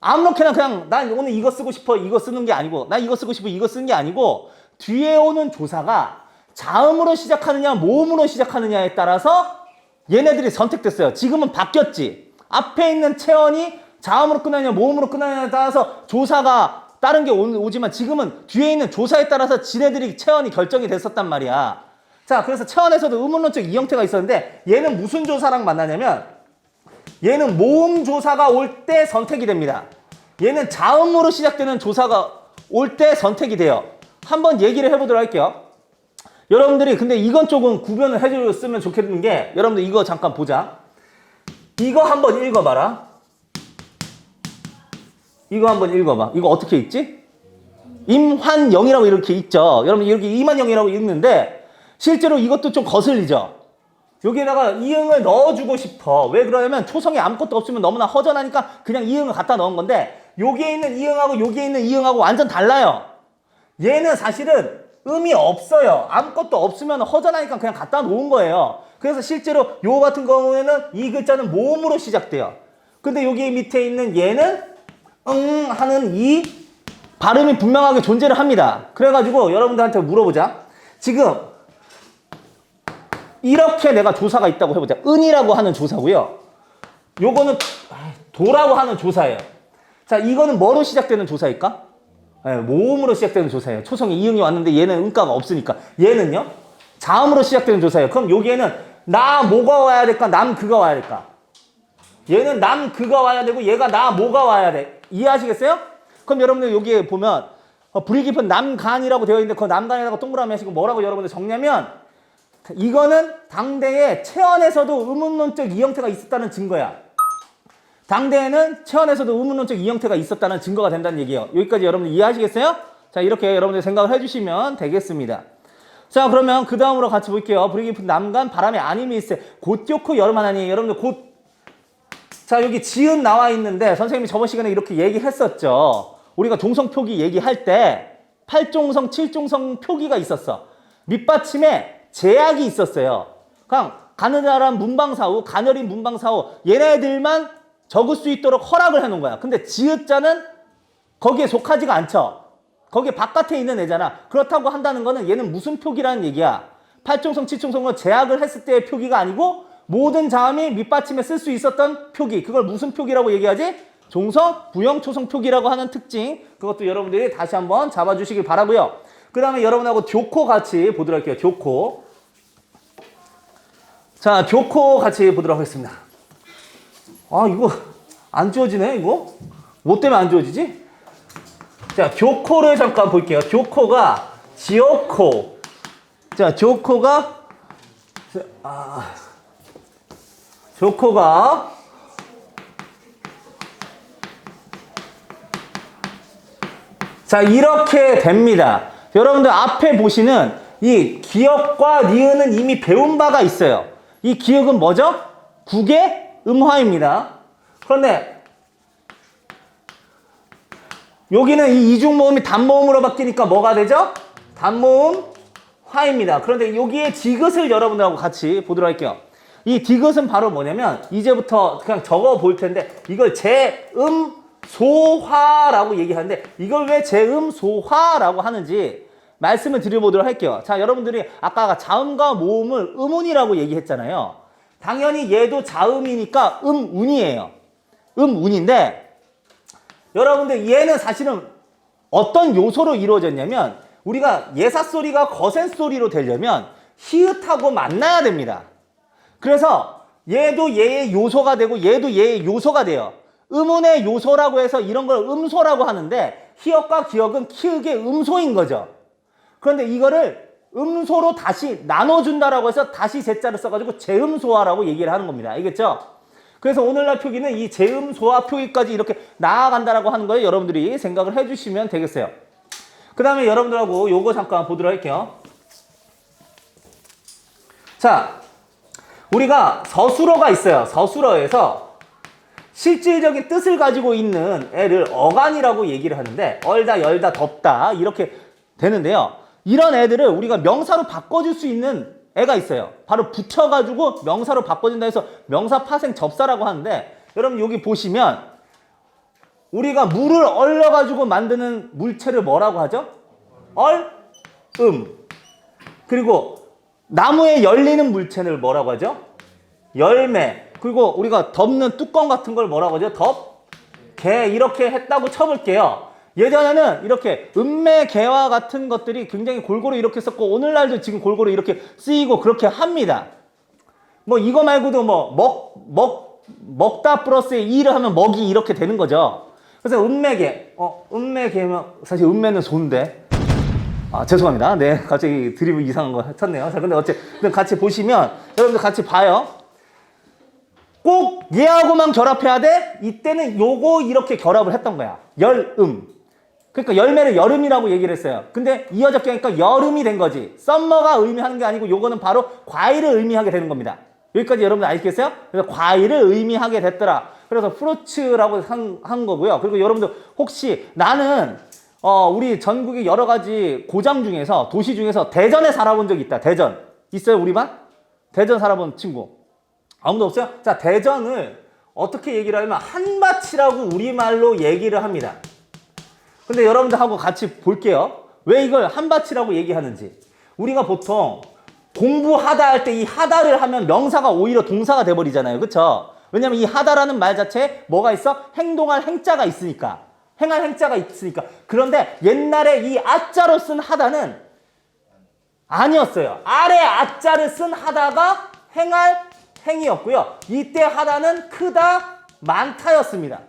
아무렇게나 그냥 난 오늘 이거 쓰고 싶어 이거 쓰는 게 아니고 나 이거 쓰고 싶어 이거 쓰는 게 아니고 뒤에 오는 조사가 자음으로 시작하느냐 모음으로 시작하느냐에 따라서 얘네들이 선택됐어요. 지금은 바뀌었지. 앞에 있는 체언이 자음으로 끝나느냐 모음으로 끝나느냐에 따라서 조사가 다른 게 오지만 지금은 뒤에 있는 조사에 따라서 지네들이 체언이 결정이 됐었단 말이야. 자 그래서 체언에서도 음운론적 이형태가 있었는데 얘는 무슨 조사랑 만나냐면 얘는 모음 조사가 올 때 선택이 됩니다. 얘는 자음으로 시작되는 조사가 올 때 선택이 돼요. 한번 얘기를 해보도록 할게요. 여러분들이 근데 이건 조금 구별을 해줬으면 좋겠는 게 여러분들 이거 잠깐 보자. 이거 한번 읽어봐라. 이거 한번 읽어봐. 이거 어떻게 읽지? 임환영이라고 이렇게 읽죠. 여러분 이렇게 임환영이라고 읽는데 실제로 이것도 좀 거슬리죠. 여기에다가 이응을 넣어주고 싶어. 왜 그러냐면 초성이 아무것도 없으면 너무나 허전하니까 그냥 이응을 갖다 넣은 건데 여기에 있는 이응하고 여기에 있는 이응하고 완전 달라요. 얘는 사실은 음이 없어요. 아무것도 없으면 허전하니까 그냥 갖다 놓은 거예요. 그래서 실제로 요 같은 경우에는 이 글자는 모음으로 시작돼요. 근데 여기 밑에 있는 얘는 하는 이 발음이 분명하게 존재를 합니다. 그래가지고 여러분들한테 물어보자. 지금 이렇게 내가 조사가 있다고 해보자. 은이라고 하는 조사고요. 요거는 도라고 하는 조사예요. 자, 이거는 뭐로 시작되는 조사일까? 네, 모음으로 시작되는 조사예요. 초성이 이응이 왔는데 얘는 음가가 없으니까. 얘는요? 자음으로 시작되는 조사예요. 그럼 여기에는 나 뭐가 와야 될까? 남 그가 와야 될까? 얘는 남 그가 와야 되고 얘가 나 뭐가 와야 돼. 이해하시겠어요? 그럼 여러분들 여기에 보면 불이 깊은 남간이라고 되어 있는데 그 남간에다가 동그라미 하시고 뭐라고 여러분들 적냐면 이거는 당대에 체언에서도 음운론적 이형태가 있었다는 증거야. 당대에는 체언에서도 음운론적 이형태가 있었다는 증거가 된다는 얘기예요. 여기까지 여러분들 이해하시겠어요? 자, 이렇게 여러분들 생각을 해주시면 되겠습니다. 자, 그러면 그 다음으로 같이 볼게요. 불이 깊은 남간 바람의 아님이 있세. 곧교코 여름하나니. 여러분들 자, 여기 지은 나와 있는데 선생님이 저번 시간에 이렇게 얘기했었죠. 우리가 종성 표기 얘기할 때 8종성, 7종성 표기가 있었어. 밑받침에 제약이 있었어요. 그냥 가느다란 문방사후, 가녀린 문방사후 얘네들만 적을 수 있도록 허락을 해놓은 거야. 근데 지읒자는 거기에 속하지가 않죠. 거기에 바깥에 있는 애잖아. 그렇다고 한다는 거는 얘는 무슨 표기라는 얘기야. 8종성, 7종성으로 제약을 했을 때의 표기가 아니고 모든 자음이 밑받침에 쓸 수 있었던 표기. 그걸 무슨 표기라고 얘기하지? 종성, 부형, 초성 표기라고 하는 특징. 그것도 여러분들이 다시 한번 잡아주시길 바라고요. 그 다음에 여러분하고 교코 같이 보도록 할게요. 교코. 자, 교코 같이 보도록 하겠습니다. 아, 이거 안 지워지네, 이거? 뭐 때문에 안 지워지지? 자, 교코를 잠깐 볼게요. 교코가 지오코. 자, 교코가 자, 이렇게 됩니다. 여러분들 앞에 보시는 이 기역과 니은은 이미 배운 바가 있어요. 이 기역은 뭐죠? 국의 음화입니다. 그런데 여기는 이 이중모음이 단모음으로 바뀌니까 뭐가 되죠? 단모음, 화입니다. 그런데 여기에 디귿을 여러분들하고 같이 보도록 할게요. 이 디귿은 바로 뭐냐면 이제부터 그냥 적어 볼 텐데 이걸 제음소화라고 얘기하는데 이걸 왜 제음소화라고 하는지 말씀을 드려보도록 할게요. 자, 여러분들이 아까 자음과 모음을 음운이라고 얘기했잖아요. 당연히 얘도 자음이니까 음운이에요. 음운인데 여러분들 얘는 사실은 어떤 요소로 이루어졌냐면 우리가 예사소리가 거센소리로 되려면 히읗하고 만나야 됩니다. 그래서 얘도 얘의 요소가 되고 얘도 얘의 요소가 돼요. 음운의 요소라고 해서 이런 걸 음소라고 하는데 히읗과 기역은 키읔의 음소인 거죠. 그런데 이거를 음소로 다시 나눠준다라고 해서 다시 제자를 써가지고 제음소화라고 얘기를 하는 겁니다. 알겠죠? 그래서 오늘날 표기는 이 제음소화 표기까지 이렇게 나아간다라고 하는 거에 여러분들이 생각을 해주시면 되겠어요. 그 다음에 여러분들하고 요거 잠깐 보도록 할게요. 자, 우리가 서술어가 있어요. 서술어에서 실질적인 뜻을 가지고 있는 애를 어간이라고 얘기를 하는데 얼다, 열다, 덥다 이렇게 되는데요. 이런 애들을 우리가 명사로 바꿔줄 수 있는 애가 있어요. 바로 붙여가지고 명사로 바꿔준다 해서 명사 파생 접사라고 하는데 여러분 여기 보시면 우리가 물을 얼려가지고 만드는 물체를 뭐라고 하죠? 그리고 나무에 열리는 물체를 뭐라고 하죠? 열매. 그리고 우리가 덮는 뚜껑 같은 걸 뭐라고 하죠? 개. 이렇게 했다고 쳐볼게요. 예전에는 이렇게 음매, 개와 같은 것들이 굉장히 골고루 이렇게 썼고 오늘날도 지금 골고루 이렇게 쓰이고 그렇게 합니다. 뭐 이거 말고도 뭐 먹다 플러스에 이를 하면 먹이 이렇게 되는 거죠. 그래서 음매개. 음매개면 사실 음매는 소인데. 아, 죄송합니다. 네, 갑자기 드립을 이상한 거 쳤네요. 자, 근데 어쨌든 같이 보시면 여러분들 같이 봐요. 꼭 얘하고만 결합해야 돼? 이때는 요거 이렇게 결합을 했던 거야. 그러니까 열매를 여름이라고 얘기를 했어요. 근데 이어적게 하니까 여름이 된 거지. 썸머가 의미하는 게 아니고 요거는 바로 과일을 의미하게 되는 겁니다. 여기까지 여러분들 아시겠어요? 그래서 과일을 의미하게 됐더라. 그래서 프루츠라고 한 거고요. 그리고 여러분들 혹시 나는 우리 전국의 여러 가지 고장 중에서 도시 중에서 대전에 살아본 적이 있다. 대전. 있어요, 우리 반? 대전 살아본 친구. 아무도 없어요? 자, 대전을 어떻게 얘기를 하냐면 한밭이라고 우리말로 얘기를 합니다. 근데 여러분들하고 같이 볼게요. 왜 이걸 한밭이라고 얘기하는지. 우리가 보통 공부하다 할 때 이 하다를 하면 명사가 오히려 동사가 돼버리잖아요. 그쵸? 왜냐면 이 하다라는 말 자체에 뭐가 있어? 행동할 행자가 있으니까. 행할 행자가 있으니까. 그런데 옛날에 이 아자로 쓴 하다는 아니었어요. 아래 아자를 쓴 하다가 행할 행이었고요. 이때 하다는 크다, 많다였습니다.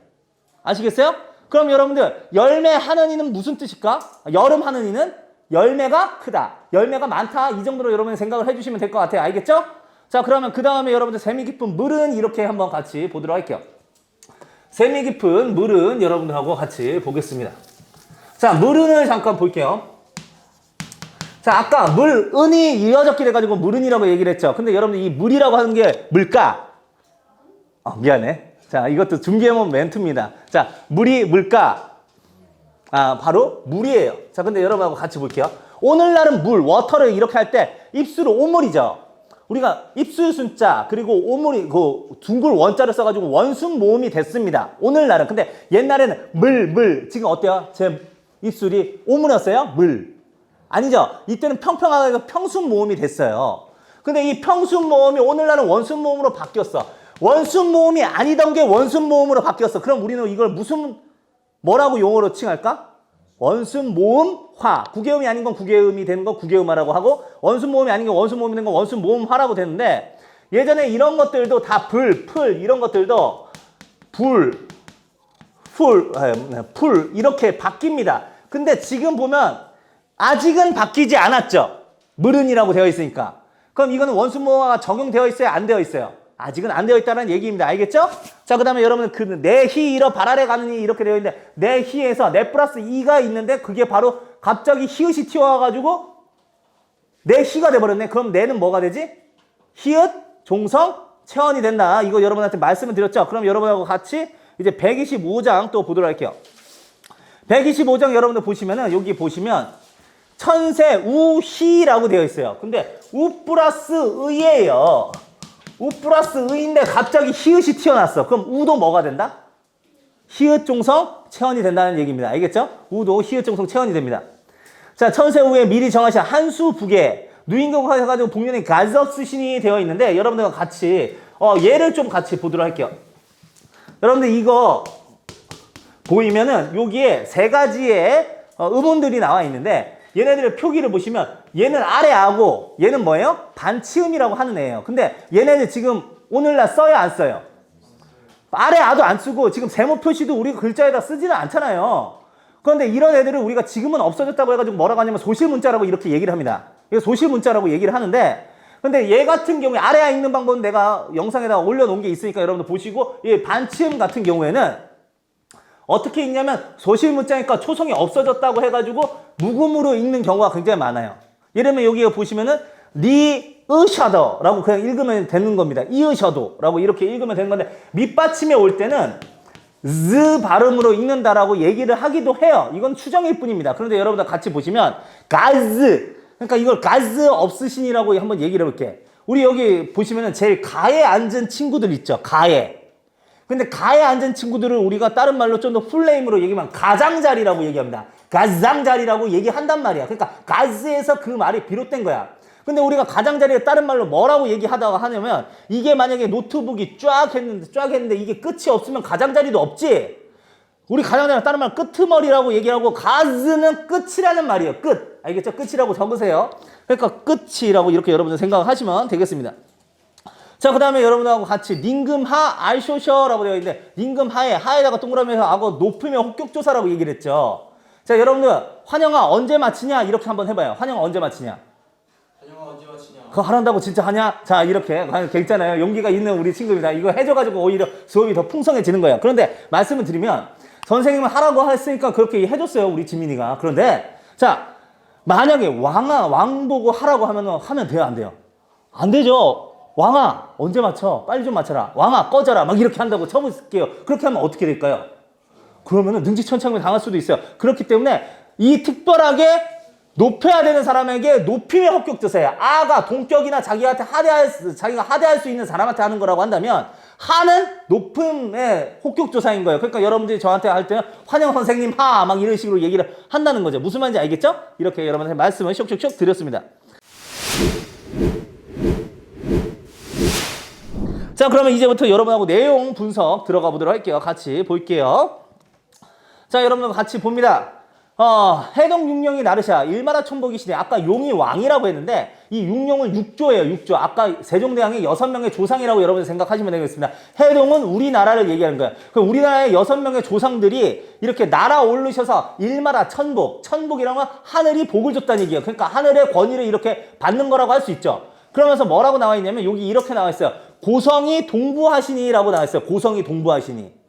아시겠어요? 그럼 여러분들 열매 하는 이는 무슨 뜻일까? 여름 하는 이는 열매가 크다, 열매가 많다 이 정도로 여러분이 생각을 해주시면 될 것 같아요. 알겠죠? 자, 그러면 그 다음에 여러분들 세미 깊은 물은 이렇게 한번 같이 보도록 할게요. 세미 깊은 물은 여러분들하고 같이 보겠습니다. 자, 물은을 잠깐 볼게요. 자, 아까 물은이 이어졌기 돼가지고 물은이라고 얘기를 했죠. 근데 여러분들 이 물이라고 하는 게 물가. 미안해. 자, 이것도 준비해본 멘트입니다. 자, 물이 물가. 바로 물이에요. 자, 근데 여러분하고 같이 볼게요. 오늘날은 물, 워터를 이렇게 할 때 입술은 오물이죠. 우리가 입술 순자 그리고 오물이 그 둥글 원자를 써가지고 원순 모음이 됐습니다. 오늘날은. 근데 옛날에는 물. 지금 어때요? 제 입술이 오물이었어요? 물. 아니죠. 이때는 평평하게 평순 모음이 됐어요. 근데 이 평순 모음이 오늘날은 원순 모음으로 바뀌었어. 원순 모음이 아니던 게 원순 모음으로 바뀌었어. 그럼 우리는 이걸 뭐라고 용어로 칭할까? 원순 모음화. 구개음이 아닌 건 구개음이 되는 건 구개음화라고 하고 원순 모음이 아닌 건 원순 모음이 되는 건 원순 모음화라고 되는데 예전에 이런 것들도 다 풀 이런 것들도 풀 이렇게 바뀝니다. 근데 지금 보면 아직은 바뀌지 않았죠. 물은이라고 되어 있으니까. 그럼 이거는 원순 모음화가 적용되어 있어요? 안 되어 있어요? 아직은 안 되어 있다는 얘기입니다. 알겠죠? 자, 그 다음에 여러분 그 내희 이러 발아래 가느니 이렇게 되어 있는데 내희에서 내 플러스 이가 있는데 그게 바로 갑자기 히읗이 튀어와가지고 내희가 돼버렸네. 그럼 내는 뭐가 되지? 히읗, 종성, 체언이 된다. 이거 여러분한테 말씀을 드렸죠? 그럼 여러분하고 같이 이제 125장 또 보도록 할게요. 125장 여러분들 보시면은 여기 보시면 천세 우희라고 되어 있어요. 근데 우 플러스 의예요. 우 플러스 의인데 갑자기 히읗이 튀어났어. 그럼 우도 뭐가 된다? 히읗 종성 체언이 된다는 얘기입니다. 알겠죠? 우도 히읗 종성 체언이 됩니다. 자, 천세 우에 미리 정하신 한수 부계 누인경과 해가지고 복륜의 가즈업수신이 되어 있는데 여러분들과 같이 얘를 좀 같이 보도록 할게요. 여러분들 이거 보이면은 여기에 세 가지의 음운들이 나와 있는데 얘네들의 표기를 보시면 얘는 아래하고 얘는 뭐예요? 반치음이라고 하는 애예요. 근데 얘네들 지금 오늘날 써요, 안 써요? 아래아도 안 쓰고 지금 세모 표시도 우리가 글자에다 쓰지는 않잖아요. 그런데 이런 애들을 우리가 지금은 없어졌다고 해가지고 뭐라고 하냐면 소실문자라고 이렇게 얘기를 합니다. 이거 소실문자라고 얘기를 하는데 근데 얘 같은 경우에 아래에 읽는 방법은 내가 영상에다가 올려놓은 게 있으니까 여러분들 보시고 얘 반치음 같은 경우에는 어떻게 읽냐면 소실문자니까 초성이 없어졌다고 해가지고 묵음으로 읽는 경우가 굉장히 많아요. 예를 들면 여기에 보시면은 리으셔도라고 그냥 읽으면 되는 겁니다. 이으셔도라고 이렇게 읽으면 되는 건데 밑받침에 올 때는 즈 발음으로 읽는다라고 얘기를 하기도 해요. 이건 추정일 뿐입니다. 그런데 여러분들 같이 보시면 가즈 그러니까 이걸 가즈 없으신이라고 한번 얘기를 해볼게. 우리 여기 보시면은 제일 가에 앉은 친구들 있죠. 가에. 근데 가에 앉은 친구들을 우리가 다른 말로 좀 더 풀네임으로 얘기하면 가장자리라고 얘기합니다. 가장자리라고 얘기한단 말이야. 그러니까 가즈에서 그 말이 비롯된 거야. 근데 우리가 가장자리를 다른 말로 뭐라고 얘기하다가 하냐면 이게 만약에 노트북이 쫙 했는데 이게 끝이 없으면 가장자리도 없지. 우리 가장자리는 다른 말 끄트머리라고 얘기하고 가즈는 끝이라는 말이에요. 끝. 알겠죠? 끝이라고 적으세요. 그러니까 끝이라고 이렇게 여러분들 생각하시면 되겠습니다. 자, 그 다음에 여러분들하고 같이 닝금하 알쇼셔라고 되어 있는데 닝금하에 하에다가 동그라미에서 악어 높으면 혹격조사라고 얘기를 했죠. 자, 여러분들 환영아 언제 마치냐 이렇게 한번 해봐요. 환영아 언제 마치냐. 환영아 언제 마치냐. 그거 하란다고 진짜 하냐? 자, 이렇게 괜찮아요. 용기가 있는 우리 친구입니다. 이거 해줘가지고 오히려 수업이 더 풍성해지는 거예요. 그런데 말씀을 드리면 선생님은 하라고 했으니까 그렇게 해줬어요. 우리 지민이가. 그런데 자, 만약에 왕 보고 하라고 하면 돼요, 안 돼요? 안 되죠. 왕아 언제 맞춰? 빨리 좀 맞춰라. 왕아 꺼져라. 막 이렇게 한다고 쳐볼게요. 그렇게 하면 어떻게 될까요? 그러면은 능지천창을 당할 수도 있어요. 그렇기 때문에 이 특별하게 높여야 되는 사람에게 높임의 합격조사예요. 아가 동격이나 자기가 하대할 수 있는 사람한테 하는 거라고 한다면 하는 높음의 합격조사인 거예요. 그러니까 여러분들이 저한테 할 때는 환영 선생님 하 막 이런 식으로 얘기를 한다는 거죠. 무슨 말인지 알겠죠? 이렇게 여러분한테 말씀을 쇽쇽쇽 드렸습니다. 자, 그러면 이제부터 여러분하고 내용 분석 들어가 보도록 할게요. 같이 볼게요. 자, 여러분 같이 봅니다. 해동 육룡이 나르샤 일마라 천복이 시대. 아까 용이 왕이라고 했는데 이 육룡은 육조예요. 육조. 아까 세종대왕의 6명의 조상이라고 여러분 생각하시면 되겠습니다. 해동은 우리나라를 얘기하는 거예요. 그럼 우리나라의 6명의 조상들이 이렇게 날아오르셔서 일마라 천복. 천복이라는 건 하늘이 복을 줬다는 얘기예요. 그러니까 하늘의 권위를 이렇게 받는 거라고 할 수 있죠. 그러면서 뭐라고 나와 있냐면 여기 이렇게 나와 있어요. 고성이 동부하시니라고 나와 있어요. 고성이 동부하시니.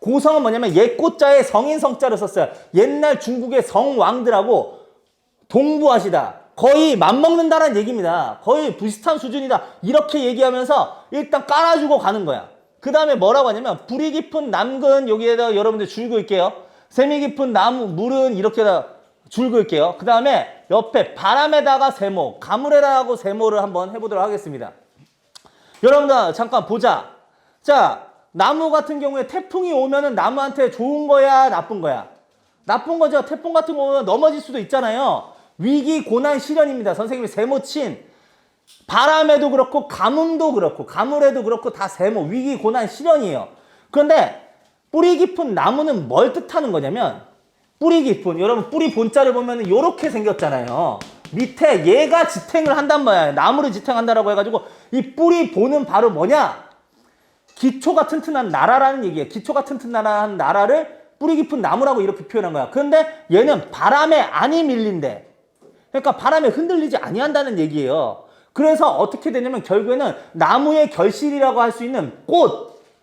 고성은 뭐냐면 옛 꽃자에 성인 성자를 썼어요. 옛날 중국의 성왕들하고 동부하시다. 거의 맞먹는다라는 얘기입니다. 거의 비슷한 수준이다. 이렇게 얘기하면서 일단 깔아주고 가는 거야. 그 다음에 뭐라고 하냐면 불이 깊은 남근 여기에다 여러분들 줄 그을게요. 샘이 깊은 나무 물은 이렇게다 줄 그을게요. 그 다음에 옆에 바람에다가 세모, 가물에다가 세모를 한번 해보도록 하겠습니다. 여러분들 잠깐 보자. 자, 나무 같은 경우에 태풍이 오면은 나무한테 좋은 거야, 나쁜 거야? 나쁜 거죠. 태풍 같은 거 오면 넘어질 수도 있잖아요. 위기, 고난, 시련입니다. 선생님이 세모 친. 바람에도 그렇고 가뭄도 그렇고 가물에도 그렇고 다 세모, 위기, 고난, 시련이에요. 그런데 뿌리 깊은 나무는 뭘 뜻하는 거냐면 뿌리 깊은, 여러분 뿌리 본자를 보면 이렇게 생겼잖아요. 밑에 얘가 지탱을 한단 말이야. 나무를 지탱한다라고 해가지고 이 뿌리 보는 바로 뭐냐? 기초가 튼튼한 나라라는 얘기예요. 기초가 튼튼한 나라를 뿌리 깊은 나무라고 이렇게 표현한 거야. 그런데 얘는 바람에 안이 밀린대. 그러니까 바람에 흔들리지 아니한다는 얘기예요. 그래서 어떻게 되냐면 결국에는 나무의 결실이라고 할 수 있는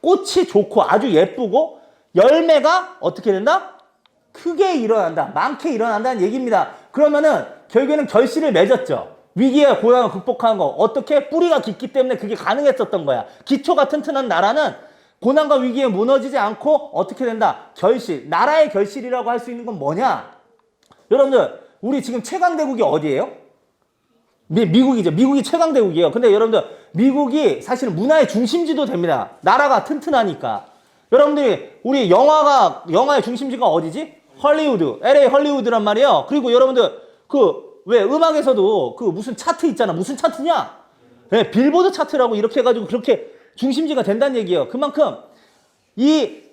꽃이 좋고 아주 예쁘고 열매가 어떻게 된다? 크게 일어난다. 많게 일어난다는 얘기입니다. 그러면은 결국에는 결실을 맺었죠. 위기에 고난을 극복하는 거. 어떻게? 뿌리가 깊기 때문에 그게 가능했었던 거야. 기초가 튼튼한 나라는 고난과 위기에 무너지지 않고 어떻게 된다? 결실. 나라의 결실이라고 할 수 있는 건 뭐냐? 여러분들 우리 지금 최강대국이 어디예요? 미국이죠. 미국이 최강대국이에요. 근데 여러분들 미국이 사실은 문화의 중심지도 됩니다. 나라가 튼튼하니까. 여러분들이 우리 영화의 중심지가 어디지? 헐리우드, LA 헐리우드란 말이에요. 그리고 여러분들 왜 음악에서도 무슨 차트 있잖아. 무슨 차트냐? 네, 빌보드 차트라고 이렇게 해가지고 그렇게 중심지가 된다는 얘기예요. 그만큼 이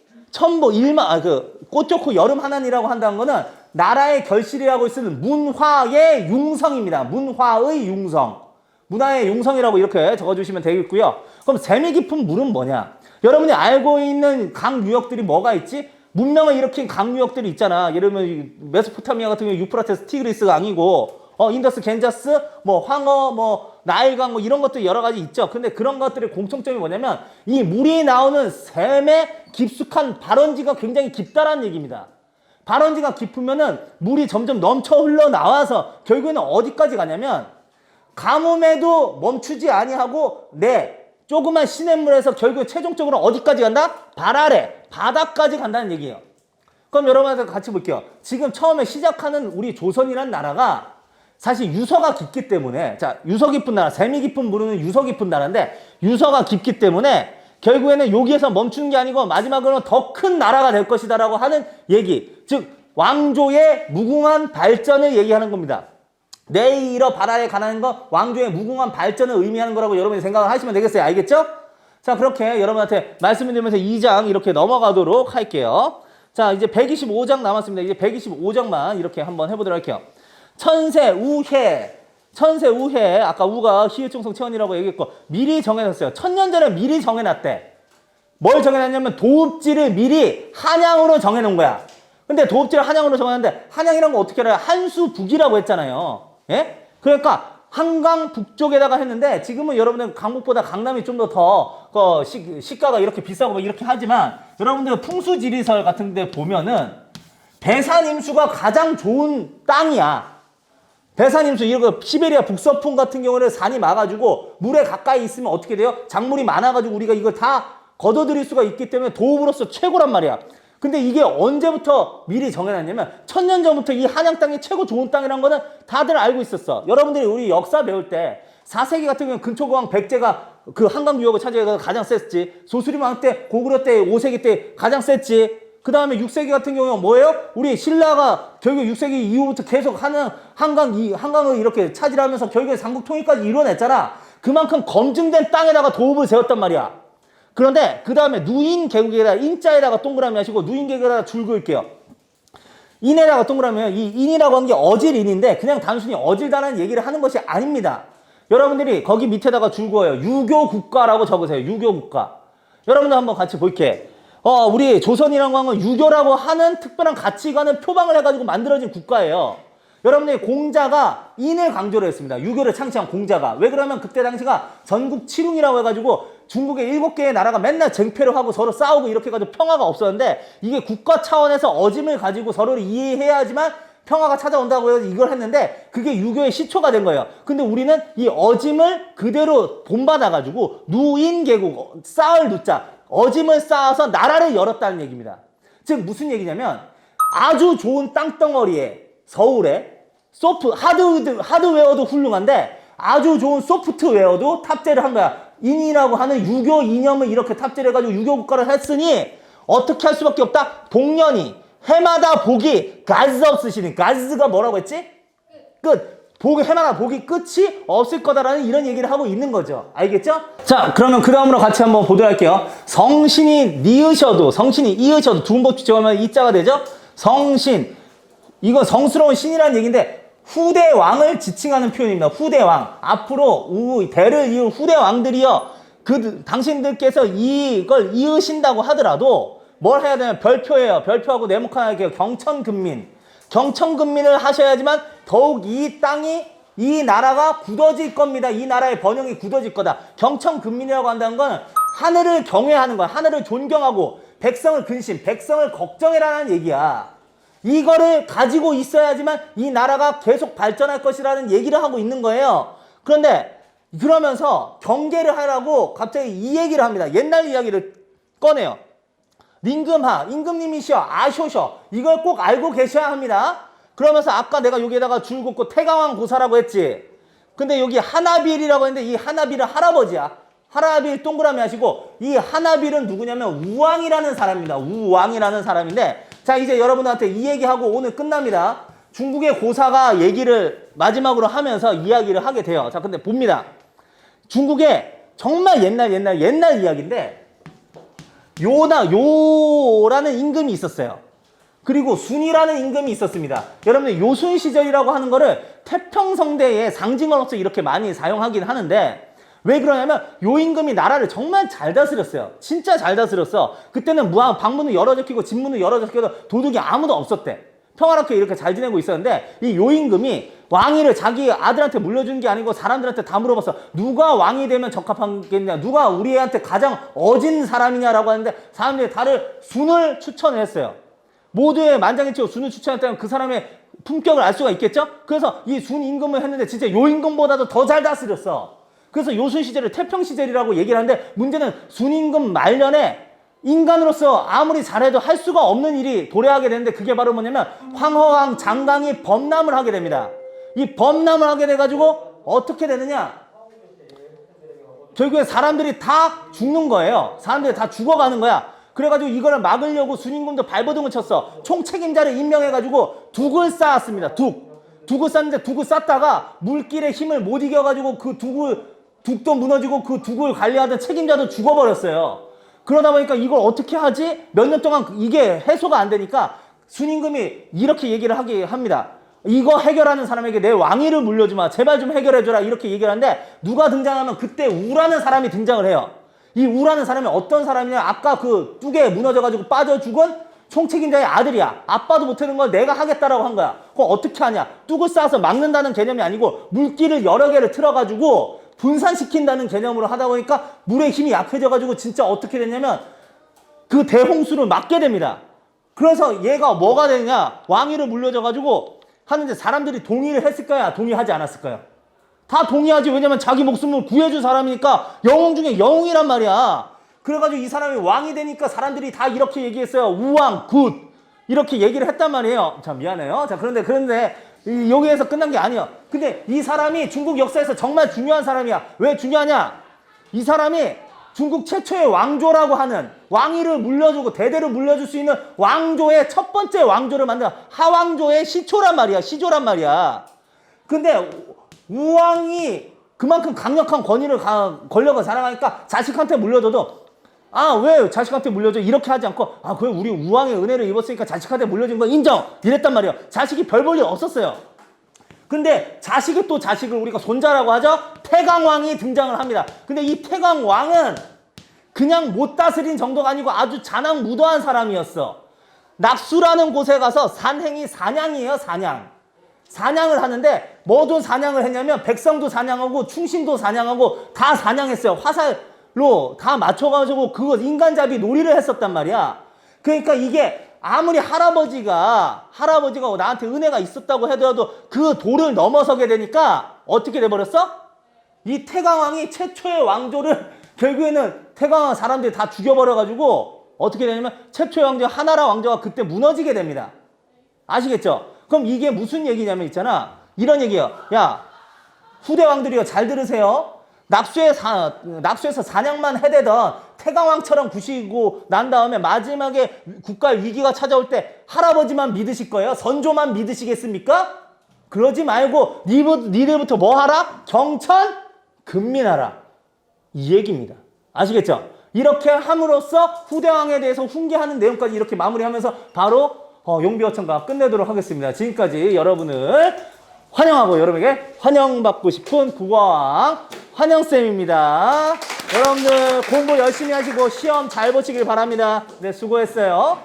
꽃 좋고 여름 하나니라고 한다는 거는 나라의 결실이라고 쓰는 문화의 융성입니다. 문화의 융성. 문화의 융성이라고 이렇게 적어주시면 되겠고요. 그럼 재미 깊은 물은 뭐냐? 여러분이 알고 있는 강 유역들이 뭐가 있지? 문명을 일으킨 강 유역들이 있잖아. 예를 들면 메소포타미아 같은 경우 유프라테스 티그리스 강이고 인더스 겐자스 황어 나일강 이런 것도 여러 가지 있죠. 근데 그런 것들의 공통점이 뭐냐면 이 물이 나오는 샘의 깊숙한 발원지가 굉장히 깊다라는 얘기입니다. 발원지가 깊으면은 물이 점점 넘쳐 흘러나와서 결국에는 어디까지 가냐면 가뭄에도 멈추지 아니하고 조그만 시냇물에서 결국에 최종적으로 어디까지 간다? 발 아래 바다까지 간다는 얘기예요. 그럼 여러분들 같이 볼게요. 지금 처음에 시작하는 우리 조선이란 나라가 사실 유서가 깊기 때문에 유서 깊은 나라, 재미 깊은 물은 유서 깊은 나라인데 유서가 깊기 때문에 결국에는 여기에서 멈추는 게 아니고 마지막으로는 더 큰 나라가 될 것이다라고 하는 얘기. 즉 왕조의 무궁한 발전을 얘기하는 겁니다. 내일어 바다에 가는 거 왕조의 무궁한 발전을 의미하는 거라고 여러분이 생각을 하시면 되겠어요. 알겠죠? 자, 그렇게 여러분한테 말씀을 드리면서 2장 이렇게 넘어가도록 할게요. 자, 이제 125장 남았습니다. 이제 125장만 이렇게 한번 해보도록 할게요. 천세우해. 아까 우가 희유충성 체언이라고 얘기했고 미리 정해놨어요. 1000년 전에 미리 정해놨대. 뭘 정해놨냐면 도읍지를 미리 한양으로 정해놓은 거야. 근데 도읍지를 한양으로 정해놨는데 한양이란 거 어떻게 알아요? 한수북이라고 했잖아요. 예? 그러니까 한강 북쪽에다가 했는데 지금은 여러분들 강북보다 강남이 좀 더 시가가 이렇게 비싸고 이렇게 하지만 여러분들 풍수지리설 같은 데 보면은 배산임수가 가장 좋은 땅이야. 배산임수, 이거 시베리아 북서풍 같은 경우는 산이 막아주고 물에 가까이 있으면 어떻게 돼요? 작물이 많아가지고 우리가 이걸 다 걷어들일 수가 있기 때문에 도읍으로서 최고란 말이야. 근데 이게 언제부터 미리 정해놨냐면 1000년 전부터 이 한양 땅이 최고 좋은 땅이라는 거는 다들 알고 있었어. 여러분들이 우리 역사 배울 때 4세기 같은 경우는 근초고왕 백제가 그 한강 유역을 차지해서 가장 셌지. 소수림왕 때, 고구려 때, 5세기 때 가장 셌지. 그 다음에 6세기 같은 경우는 뭐예요? 우리 신라가 결국 6세기 이후부터 계속 한강을 이렇게 차지하면서 결국에 삼국 통일까지 이뤄냈잖아. 그만큼 검증된 땅에다가 도읍을 세웠단 말이야. 그런데 그 다음에 누인 계곡에다가 인자에다가 동그라미 하시고 누인 계곡에다가 줄 그을게요. 인에다가 동그라미 하면 이 인이라고 한 게 어질인인데 그냥 단순히 어질다라는 얘기를 하는 것이 아닙니다. 여러분들이 거기 밑에다가 줄 그어요. 유교국가라고 적으세요. 유교국가. 여러분들 한번 같이 볼게. 우리 조선이라고 하는 건 유교라고 하는 특별한 가치관을 표방을 해가지고 만들어진 국가예요. 여러분들이 공자가 인을 강조를 했습니다. 유교를 창시한 공자가. 왜 그러면 그때 당시가 전국 칠웅이라고 해가지고 중국의 7개의 나라가 맨날 쟁패를 하고 서로 싸우고 이렇게 해가지고 평화가 없었는데 이게 국가 차원에서 어짐을 가지고 서로를 이해해야지만 평화가 찾아온다고 해서 이걸 했는데 그게 유교의 시초가 된 거예요. 근데 우리는 이 어짐을 그대로 본받아가지고 누인계국, 쌓을 누자, 어짐을 쌓아서 나라를 열었다는 얘기입니다. 즉 무슨 얘기냐면 아주 좋은 땅덩어리에 서울에 하드웨어도 훌륭한데 아주 좋은 소프트웨어도 탑재를 한 거야. 인이라고 하는 유교 이념을 이렇게 탑재를 해가지고 유교 국가를 했으니 어떻게 할 수밖에 없다? 복년이 해마다 복이 가즈 없으시니 가즈가 뭐라고 했지? 끝. 해마다 복이 끝이 없을 거다라는 이런 얘기를 하고 있는 거죠. 알겠죠? 자, 그러면 그 다음으로 같이 한번 보도록 할게요. 성신이 이으셔도 두음법 주체하면 이자가 되죠? 성신. 이건 성스러운 신이라는 얘기인데 후대 왕을 지칭하는 표현입니다. 후대 왕. 앞으로 대를 이을 후대 왕들이요. 당신들께서 이걸 이으신다고 하더라도 뭘 해야 되냐면 별표예요. 별표하고 네모칸하게 경천근민을 하셔야지만 더욱 이 땅이 이 나라가 굳어질 겁니다. 이 나라의 번영이 굳어질 거다. 경천근민이라고 한다는 건 하늘을 경외하는 거야. 하늘을 존경하고 백성을 백성을 걱정해라는 얘기야. 이거를 가지고 있어야지만 이 나라가 계속 발전할 것이라는 얘기를 하고 있는 거예요. 그런데 그러면서 경계를 하라고 갑자기 이 얘기를 합니다. 옛날 이야기를 꺼내요. 임금님이시여 아쇼셔. 이걸 꼭 알고 계셔야 합니다. 그러면서 아까 내가 여기에다가 줄 긋고 태강왕 고사라고 했지. 근데 여기 하나빌이라고 했는데 이 하나빌은 할아버지야. 하나빌 동그라미 하시고 이 하나빌은 누구냐면 우왕이라는 사람입니다. 우왕이라는 사람인데 자 이제 여러분한테 이 얘기하고 오늘 끝납니다. 중국의 고사가 얘기를 마지막으로 하면서 이야기를 하게 돼요. 자 근데 봅니다. 중국에 정말 옛날 이야기인데 요라는 임금이 있었어요. 그리고 순이라는 임금이 있었습니다. 여러분들 요순 시절이라고 하는 거를 태평성대의 상징으로서 이렇게 많이 사용하긴 하는데 왜 그러냐면 요 임금이 나라를 정말 잘 다스렸어요. 진짜 잘 다스렸어. 그때는 방문은 열어져 끼고 집문은 열어져 끼고 도둑이 아무도 없었대. 평화롭게 이렇게 잘 지내고 있었는데 이 요 임금이 왕위를 자기 아들한테 물려준 게 아니고 사람들한테 다 물어봤어. 누가 왕이 되면 적합하겠냐? 누가 우리 애한테 가장 어진 사람이냐라고 하는데 사람들이 다들 순을 추천을 했어요. 모두의 만장일치로 순을 추천했다면 그 사람의 품격을 알 수가 있겠죠? 그래서 이 순 임금을 했는데 진짜 요 임금보다도 더 잘 다스렸어. 그래서 요순 시절을 태평 시절이라고 얘기를 하는데 문제는 순 임금 말년에 인간으로서 아무리 잘해도 할 수가 없는 일이 도래하게 되는데 그게 바로 뭐냐면 황허왕 장강이 범람을 하게 됩니다. 이 범람을 하게 돼가지고 어떻게 되느냐? 결국에 사람들이 다 죽는 거예요. 사람들이 다 죽어가는 거야. 그래가지고 이거를 막으려고 순임금도 발버둥을 쳤어. 총책임자를 임명해가지고 둑을 쌓았습니다. 둑을 쌓는데 둑을 쌓다가 물길에 힘을 못 이겨가지고 그 둑도 무너지고 그 둑을 관리하던 책임자도 죽어버렸어요. 그러다 보니까 이걸 어떻게 하지? 몇 년 동안 이게 해소가 안 되니까 순임금이 이렇게 얘기를 합니다. 이거 해결하는 사람에게 내 왕위를 물려주마. 제발 좀 해결해줘라. 이렇게 얘기를 하는데 누가 등장하면 그때 우라는 사람이 등장을 해요. 이 우라는 사람이 어떤 사람이냐? 아까 그 뚝에 무너져가지고 빠져 죽은 총책임자의 아들이야. 아빠도 못하는 걸 내가 하겠다라고 한 거야. 그럼 어떻게 하냐? 뚝을 쌓아서 막는다는 개념이 아니고 물길을 여러 개를 틀어가지고 분산시킨다는 개념으로 하다 보니까 물의 힘이 약해져가지고 진짜 어떻게 됐냐면 그 대홍수를 막게 됩니다. 그래서 얘가 뭐가 되냐? 왕위를 물려줘가지고 하는데 사람들이 동의를 했을까요? 동의하지 않았을까요? 다 동의하지. 왜냐면 자기 목숨을 구해준 사람이니까 영웅 중에 영웅이란 말이야. 그래가지고 이 사람이 왕이 되니까 사람들이 다 이렇게 얘기했어요. 우왕, 굿. 이렇게 얘기를 했단 말이에요. 자, 미안해요. 자, 그런데 여기에서 끝난 게 아니야. 근데 이 사람이 중국 역사에서 정말 중요한 사람이야. 왜 중요하냐? 이 사람이 중국 최초의 왕조라고 하는 왕위를 물려주고 대대로 물려줄 수 있는 왕조의 첫 번째 왕조를 만든 하왕조의 시초란 말이야. 시조란 말이야. 근데 우왕이 그만큼 강력한 권력을 자랑하니까 자식한테 물려줘도 왜 자식한테 물려줘? 이렇게 하지 않고 그래 우리 우왕의 은혜를 입었으니까 자식한테 물려준 건 인정! 이랬단 말이에요. 자식이 별 볼 일 없었어요. 근데 자식이 또 자식을 우리가 손자라고 하죠? 태강왕이 등장을 합니다. 근데 이 태강왕은 그냥 못 다스린 정도가 아니고 아주 자랑무도한 사람이었어. 낙수라는 곳에 가서 산행이 사냥이에요. 사냥을 하는데 뭐도 사냥을 했냐면 백성도 사냥하고 충신도 사냥하고 다 사냥했어요. 화살로 다 맞춰가지고 그거 인간잡이 놀이를 했었단 말이야. 그러니까 이게 아무리 할아버지가 나한테 은혜가 있었다고 하더라도 그 도를 넘어서게 되니까 어떻게 돼버렸어? 이 태강왕이 최초의 왕조를 결국에는 태강왕 사람들이 다 죽여버려가지고 어떻게 되냐면 최초의 왕조 하나라 왕조가 그때 무너지게 됩니다. 아시겠죠? 그럼 이게 무슨 얘기냐면 있잖아. 이런 얘기예요. 야, 후대 왕들이요. 잘 들으세요. 낙수에서 사냥만 해대던 태강왕처럼 구시고 난 다음에 마지막에 국가 위기가 찾아올 때 할아버지만 믿으실 거예요? 선조만 믿으시겠습니까? 그러지 말고 니들부터 뭐 하라? 정천 근민하라. 이 얘기입니다. 아시겠죠? 이렇게 함으로써 후대왕에 대해서 훈계하는 내용까지 이렇게 마무리하면서 바로 용비어천가 끝내도록 하겠습니다. 지금까지 여러분을 환영하고 여러분에게 환영받고 싶은 국어왕 환영쌤입니다. 여러분들 공부 열심히 하시고 시험 잘 보시길 바랍니다. 네, 수고했어요.